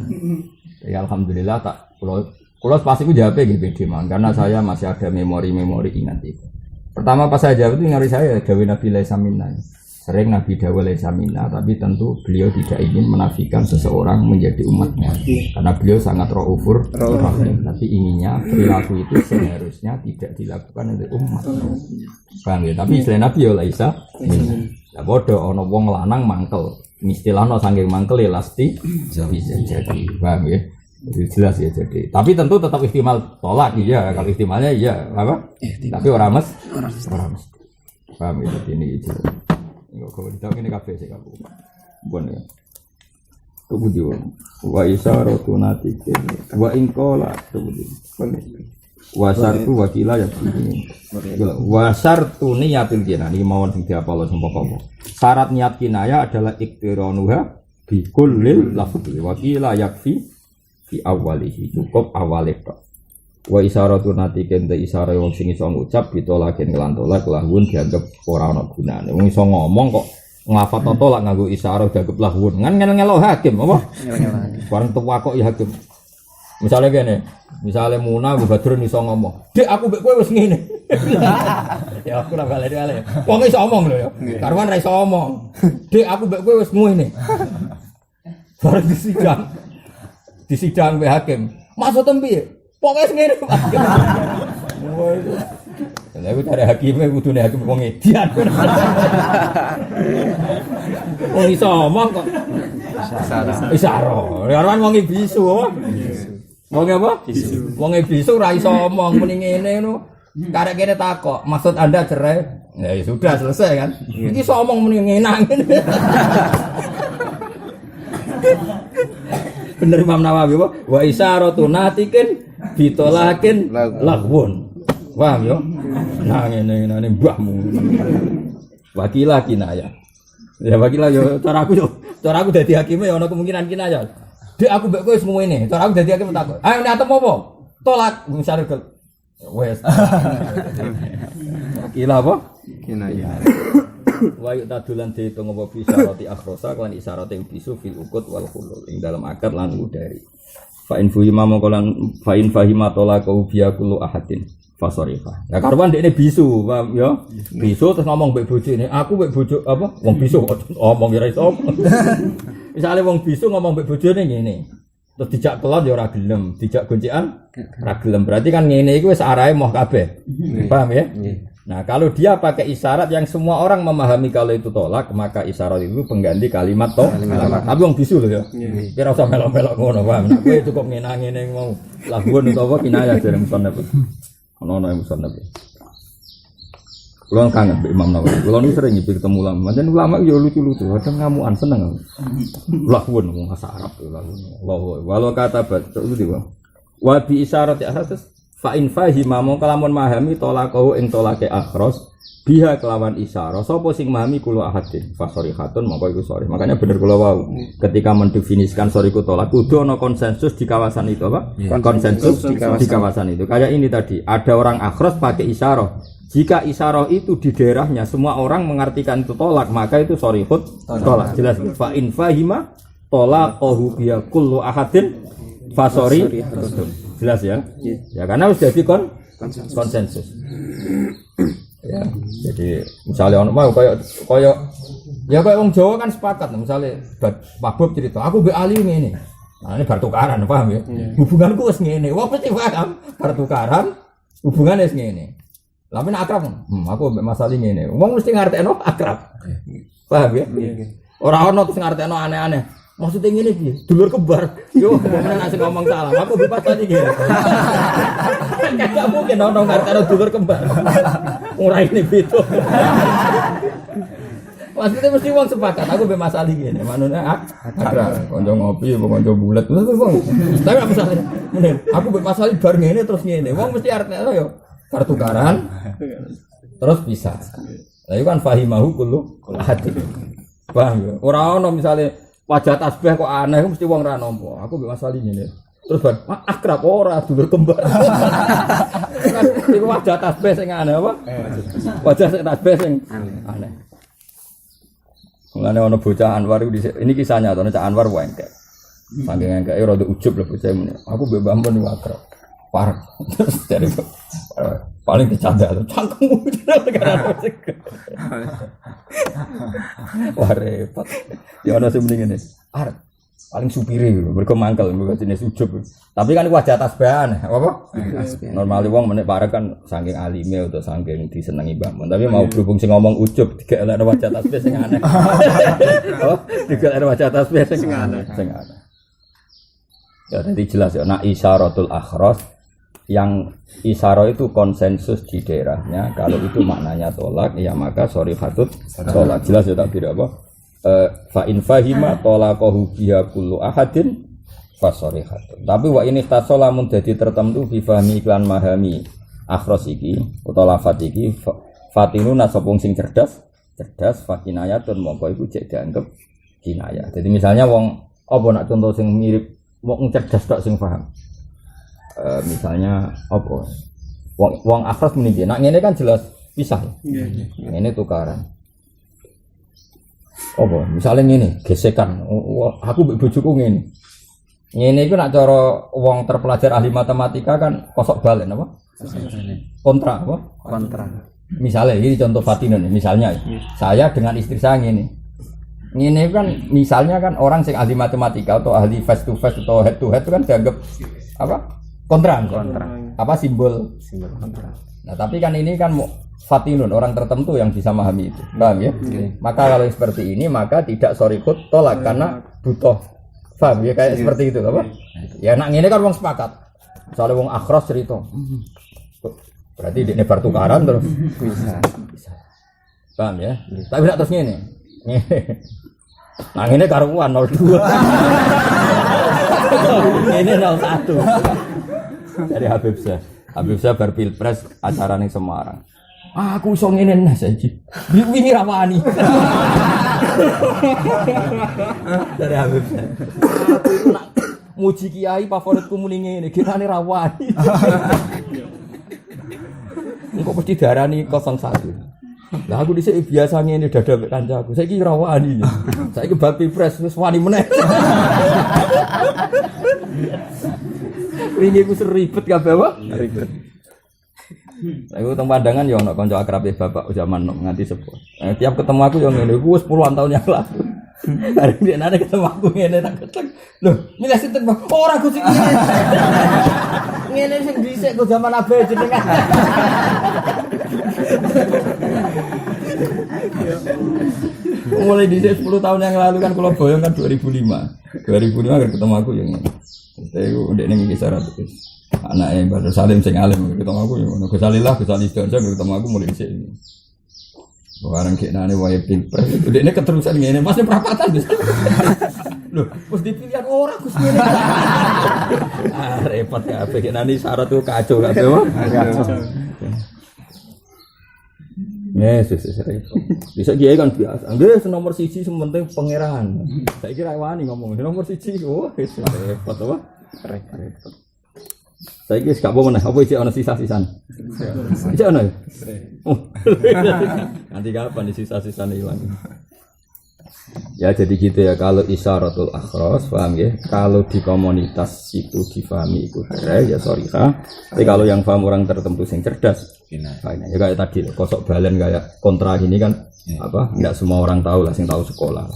Ya alhamdulillah tak kalau pasti aku jawabnya GBD man karena saya masih ada memori ingat itu. Pertama pas saya jawab itu ngari saya Dawi Nabi Laisamina. Sering Nabi Dawi Laisamina tapi tentu beliau tidak ingin menafikan seseorang menjadi umatnya karena beliau sangat raufur rahim. Tapi inginnya perilaku itu seharusnya tidak dilakukan oleh umat. Paham ya? Tapi selain Nabi ya Laisa ya bodoh, ono wong lanang mangkel istilahnya saking mangkel ya lasti bisa jadi. Paham ya? Jelas ya jadi. Tapi tentu tetap ihtimal tolak ya. Kalau ihtimalnya iya apa? Tapi orang mes. Paham ya? Jadi ini itu. Kalau kita ini kafe sih kamu. Bukan ya. Kemudian wa isaratu natikin wa inqala kemudian wasartu wakila ya ini wasartu niyatil kinayah mawon sing diapalo sing pokok syarat niat kinayah adalah iktiranuha bi kullil lafzi wakila yakfi fi awalihi cukup awale tok wa isaratu natikin te isare wong sing iso ngucap ditolaken kelan tolak lahun dianggap ora ana gunane wong iso ngomong kok Ngafat tolak nganggo isyarah dianggap lahun. Kan ngel-ngelo hakim apa? Bareng tuwa kok ya hakim. Misalnya gini, misalnya Muna Abu Badrun iso ngomong, "Dek aku mbek kowe wis ngene." Ya aku ora balik-balik. Wong iso omong lho ya. Karwan ra iso omong. "Dek aku mbek kowe wis ngene." Bareng disidang mbek hakim. Maksudem piye? Pokoke wis ngene. Lah aku cari hakime kudune hakim wong edian. Wong iso omong kok. Isyarah. Karwan wong bisu apa? Wong apa? Wong bisu ora iso omong muni ngene ngono. Karek kene takok, maksud Anda cerai? Ya sudah selesai kan. Iki iso omong muni ngene. Bener Imam Nawawi wa isyaratu natikin bitolakin laghun. Paham yo? Nah ngene mbahmu. Wakilah kinaya. Ya wakilah yo cara aku dadi hakime ya ana kemungkinan kinaya. Dek aku mbek kowe wis ngene. Cara aku dadi hakim takok. Ayo nek atem apa? Tolak misale wes. Wakilah apa? Kinaya. Wa yutadulan diitung apa bisa roti akhrosa kelan isyarat yang bisu fil ukut wal khulul ing dalam akad lan udari. Fa in fuhima mongkolan fa in fahima tolaqau biya kullu ahadin fasarifa. Ya karwan dekne bisu, paham ya? Bisu terus ngomong mbek bojone, aku mbek bojo apa? Wong bisu ngomong ya iso. Misale wong bisu ngomong mbek bojone ngene. Terus dijak kelon ya ora gelem, dijak goncekan ora gelem. Berarti kan ngene iku wis arahe moh kabeh. Paham ya? Nah, kalau dia pakai isyarat yang semua orang memahami kalau itu tolak, maka isyarat itu pengganti kalimat tolak. Tapi wong bisu lho ya. Kira usah melok-melok ngono, paham. Nah, kowe cukup ngene mau laguan utawa kinayah dari musannaf. Ono yang musannaf. Kulo kangen Mbak Imam Nawawi. Kulo niku sering ngipir ketemu ulama. Manjen ulama yo lucu-lucu, kadang ngamuan seneng. Laguan wong bahasa Arab lho laguan. Walau kata bat itu di bawah. Wa bi isyarat asas fa in fahima mong kalamun mahami tolaqahu ing tolake akhros biha kelawan isyarah sapa sing mahami kula ahadin fasarihatun mongko iku sori. Makanya bener kula wau ketika mendefinisikan sori ku tolak kudu ana konsensus di kawasan itu apa? Konsensus di kawasan itu. Kayak ini tadi, ada orang akhros pakai isyarah. Jika isyarah itu di daerahnya semua orang mengartikan itu tolak, maka itu sorihut tolak. Jelas fa in fahima tolaqahu biha kullu ahadin fasarihatun. Jelas ya? Ya karena harus jadi konsensus. Ya, jadi misalnya orang mau kayak orang Jawa kan sepakat, misalnya Pak Bob cerita, aku be Ali ini. Nah ini bertukaran, paham ya? Hubunganku wis ngene. Wah pasti paham. Bertukaran, hubungannya wis ngene. Tapi nek akrab, aku mbek Mas Ali ngene. Wong mesti ngartekno akrab. Paham ya? Ora ono terus ngartekno aneh-aneh. Maksudnya ngene piye? Dulur kembar. Yo, nek sing ngomong salah, aku bebas tadi ngene. Enggak mungkin ono ngartekno dulur kembar. Ora ini beda. Maksudnya mesti wong sepakat, aku mbek Mas Ali ngene. Manune akrab, kanca ngopi, kanca bulet. Tapi apa salah? Menen, aku mbek Mas Ali bar ngene terus ngene. Wong mesti arep yo pertukaran terus bisa. Lah iku kan fahimahu kullu hati. Paham ya? Ora ono misale wajah tasbih kok aneh mesti wong ra nampa. Aku mbek Mas Ali ngene. Terus akrab ora dulur kembar. Iku wajah tasbih sing aneh apa? Wajah tasbih sing aneh. Mulane ono bocah Anwar ini kisahnya to Cak Anwar wae engke. Saking engke rada ujub lho bocah meneh. Aku mbek Mbah Mun akrab. Parah. Terus dari paling dicanda cangkemmu gara-gara wah repot. Ya ana sing mending ngene. Arep paling supire mergo mangkel mergo jenis ujub. Tapi kan wajah tasbahan apa? Normal wong menek parek kan saking alime utawa saking disenengi Mbah Mun. Tapi mau berhubung sing ngomong ujub digelekno wajah tasbih sing aneh. Oh, digelekno wajah tasbih sing aneh. Ya tadi jelas ya nak isyaratul akhras yang isyarah itu konsensus di daerahnya. Kalau itu maknanya tolak, ya maka sorifatut tolak. Jelas ya tak tidak apa. Fa in fahima tolaqahu biha kullu ahadin fasorihatun. Tapi wa ini tasolamun dadi tertentu bi fahmi iklan mahami akhras iki utawa lafat iki fatinuna sopong sing cerdas fakinayatun mongko iku cek dianggep kinayah. Jadi misalnya wong apa nak contoh sing mirip wong cerdas tok sing paham. Misalnya apa? Wong akhras meniki. Nak ngene kan jelas pisah. Ini tukaran. Apa? Misalnya ngene, gesekan. Aku mbek bojoku ngene. Ngene iku nek cara wong terpelajar ahli matematika kan kosok balen apa? Kontra apa? Kontra. Misalnya ini contoh Fatinun misalnya saya dengan istri saya ngene. Ngene kan misalnya kan orang sing ahli matematika atau ahli face to face atau head to head itu kan dianggap apa? Kontra. Apa simbol Kontra. Nah, tapi kan ini kan Fatinun, orang tertentu yang bisa memahami itu, paham ya? Maka kalau seperti ini, maka tidak sorikut tolak karena butuh, paham ya? Kayak seperti itu, apa? Ya, nak ini kan wong sepakat. Soalnya wong akhros cerita, berarti dia nebar tukaran terus bisa, paham ya? Tapi tidak terus ini, nah ini karuan 02, ini 01, dari Habib Syah berpilpres acara ning Semarang. Aku iso ngene nah saiki. Wingi rawani. Dari Habib Syah. Aku nak muji kiai favoritku muni ngene, kirane rawani. Engko mesti diarani 01. Lah aku dhisik biasa ngene dadah mek kancaku. Saiki rawani. Saiki bab pilpres wis wani meneh. Wingi ku seribet kabeh apa? Ribet. Aku teng pandangan ya ana kanca akrabe bapak zaman nom nganti sepuh. Tiap ketemu aku yo ngene iku wis puluhan tahun yang lalu. Hari ini nane ketemu aku ngene tak ketek. Loh, milih sinten Bang? Ora Gus iki. Ngene sing dhisik kok zaman abe jenengan. Mulai dhisik 10 tahun yang lalu kan kula boyong kan 2005. 2005 kan ketemu aku yang ngene. Saya udah ning iki syarat itu. Anake Badar Salim sing alim ketemu aku ya ngono. Gus Salillah, Gus Ali Sidoarjo ketemu aku mulai dhisik iki. Barang kene wae pilpres. Udene keterusan ngene, Mas perapatan Gus. Loh, wis dipilihan ora Gus ngene. Repot ya, pengenane syarat tuh kacau kabeh wae. Kacau. Yes, repot. Bisa kiai kan biasa. Nggih, nomor 1 sementing pangeran. Saiki ra wani ngomong nomor 1. Oh, wis repot apa? Repot. Saiki wis gak apa meneh, apa iki ana sisa-sisan. Iki ana. Nanti kapan sisa-sisan hilang. Ya jadi gitu ya, kalau isyaratul akhras paham ya, kalau di komunitas itu difahami itu ya sorry tapi kalau yang paham orang tertentu yang cerdas ya kayak tadi kosok balen kayak kontra ini kan apa nggak semua orang tahu lah yang tahu sekolah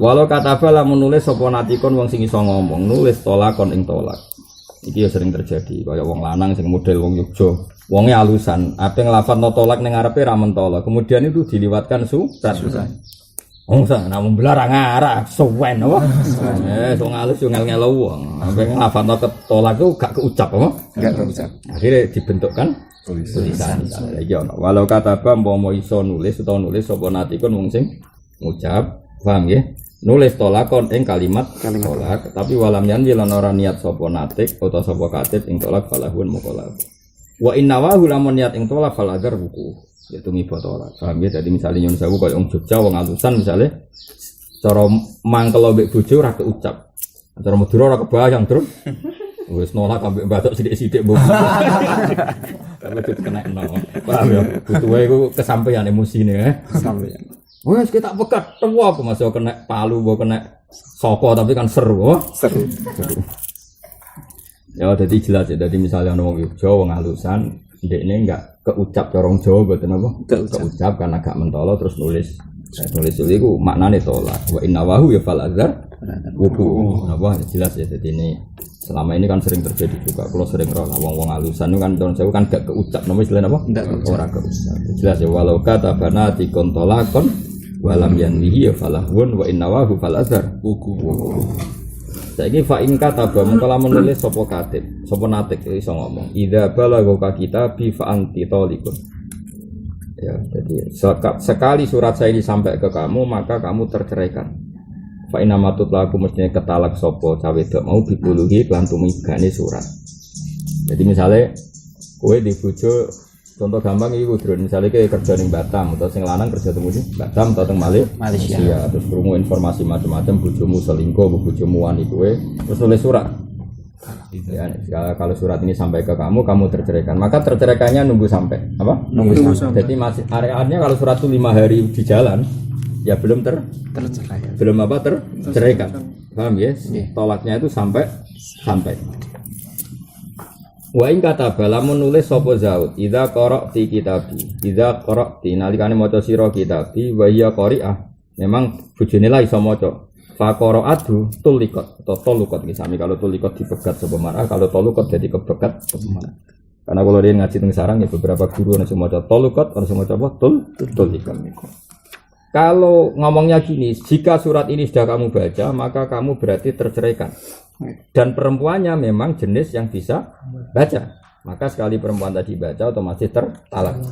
walau kata bala menulis soponatikon wong sing iso ngomong nulis tolakon ing tolak iki ya sering terjadi kayak wong lanang sing model wong Yogyo wonge alusan apa nglafadzno tolak ning ngarepe ra mentolo kemudian itu diliwatkan surat oh sang namun belarang arah suwen apa wong alus yo ngel-ngelo wong sampe nglafadzno ketolak itu gak keucap apa gak keucap akhirnya dibentukkan tulisan iki ono walau kata umpama iso nulis utawa nulis sapa natikun wong sing ngucap paham nggih nulis tolakon ing kalimat tolak tapi walam yan lan ora niat sapa natik utawa sapa katib ing tolak falahun muqallaf wa innawahu lamun niat ing tolak falagar buku yaitu ngibat tolak paham ya jadi misalnya nyun sewu kaya wong Jogja wong alusan misalnya cara mangkel mbek bojo ora keucap cara Madura ora kebayang terus wis nolak ambek batok sithik-sithik mbok kalau itu kena paham ya butuhe iku kesampaian emosine kesampaian wes kita pekat tewo aku masih kena palu mbok kena soko tapi kan seru seru ya jadi jelas ya jadi misalnya wong Jogja wong alusan ndekne enggak keucap corong Jawa mboten apa keucap karena gak mentolo terus nulis iku maknane tolak wa innawahu ya fal azhar wuku apa jelas ya jadi ini selama ini kan sering terjadi juga kalau sering roh wong-wong alusan itu kan tahun saya kan gak keucap nama istilahnya apa ora keucap jelas ya walau kata banati kontolakon walam yanwihi ya falahun wa innawahu fal azhar wuku saiki fa in kataba mengko lamun nulis sapa katib sapa natik iso ngomong idza balagha kita bi fa anti talikun ya jadi sekali surat saya ini sampai ke kamu maka kamu terceraikan fa in amatut laku mestinya ketalak sapa cawe wedok mau dipuluhi lan tumigane surat jadi misalnya kowe di bojo contoh gampang iki Drun misalnya kayak kerja ning Batam atau sing lanang kerja temu di Batam atau teng Malaysia terus krungu informasi macam-macam bojomu selingkuh bojomu wani kowe terus nulis surat ya kalau surat ini sampai ke kamu terceraikan maka terceraikannya nunggu sampai apa nunggu sampai jadi masih areanya kalau surat itu 5 hari di jalan ya belum tercerai. belum apa terceraikan. Paham ya? Tolaknya itu sampai. Wa ing kataba lamun nulis sapa Zaud idza qara'ti kitabi idza qara'ti nalikane maca sira kitabi wa ya qari'ah memang bojone lah iso maca fa qara'atu tuliqat atau toluqat iki sami kalau tuliqat dipegat sapa mar'ah kalau toluqat jadi kepegat sapa mar'ah karena kalau dia ngaji teng sarang ya beberapa guru ana sing maca toluqat ana sing maca apa tuliqat kalau ngomongnya gini jika surat ini sudah kamu baca maka kamu berarti terceraikan. Dan perempuannya memang jenis yang bisa baca. Maka sekali perempuan tadi baca otomatis tertalak.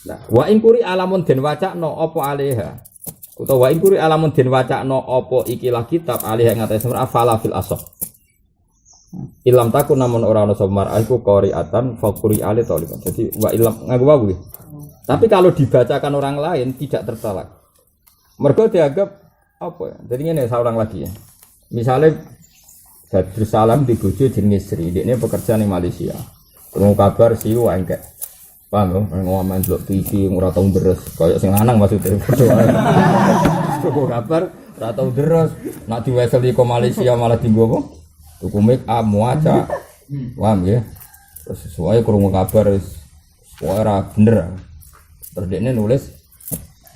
Nah, wa in quri alamun den wacakno apa alaiha. Utawa wa in quri alamun den wacakno apa ikilah kitab alaiha ngatas afala fil asah. Ilam takun namun ora ana samar iku qari'atan faquri ali taliban. Jadi wa ilam ngaku wae. Tapi kalau dibacakan orang lain tidak tertalak. Mergo dianggap apa ya? Jadi ngene seorang lagi ya. Misalnya Badrus Salam di bojo jenenge Sri, dia pekerja di Malaysia. Krungu kabar siu engke. Paham yo, ngomong ndelok TV ora tau deres, kaya sing lanang maksudnya. Krungu kabar ora tau deres, nak diweseli ke Malaysia malah dienggo apa? Tuku make up muaca. Paham ya? Terus sesuai krungu kabar wis ora bener. Terus dia nulis,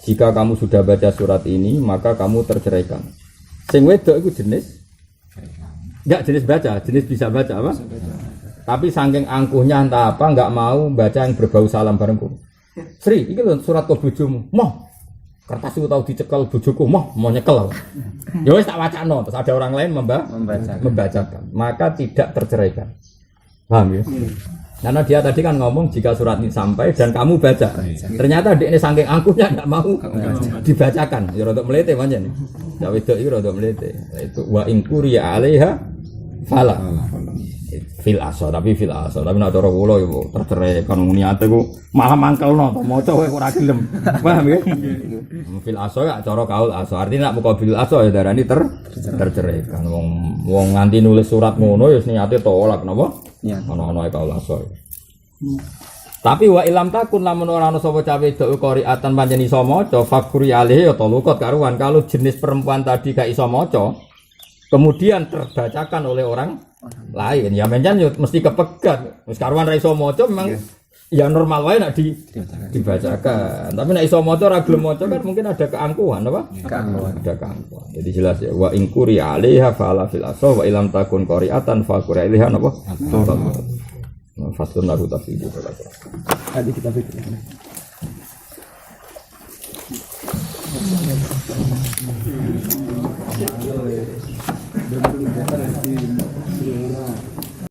jika kamu sudah baca surat ini, maka kamu terceraikan. Sing wedok iku jenis enggak jenis baca, jenis bisa baca apa? Tapi saking angkuhnya entah apa enggak mau baca yang berbau salam barengku. Sri, iki lho surat ke bojomu. Moh. Kertas itu tahu dicekel bojoku, moh mau nyekel. Ya wis tak wacano, terus ada orang lain membacakan. Maka tidak terceraikan. Paham ya? Karena dia tadi kan ngomong jika surat ini sampai dan kamu baca. Ternyata dia ini saking angkuhnya enggak mau dibacakan. Ya rodok melete pancen. Ya wedok iki rodok melete. Itu wa in quriya 'alaiha fala. Fil aso tapi nek cara kula yo tercerai kan niate ku malah mangkelno to maca kowe ora gelem. Paham ya? Fil aso ya cara kaul aso. Artinya nek muka bil aso ya darani tercerai kan wong nganti nulis surat ngono ya niate tolak napa? Ono-ono kaul aso. Tapi wa ilam takun lamun ora ana sapa cawe wedok qari'atan pancen iso maca fakuri alih ya talukot karuan kalau jenis perempuan tadi gak iso maca kemudian terbacakan oleh orang lain ya mencen mesti kepegat wis karuan ra iso maca memang ya normal wae nek dibacakan tapi nek iso maca ora gelem maca kan mungkin ada keangkuhan apa ada keangkuhan jadi jelas ya wa in quri 'alaiha fala fil asah wa ilam takun qari'atan fa quri 'alaiha napa fasun lagu tafsir itu tadi kita pikir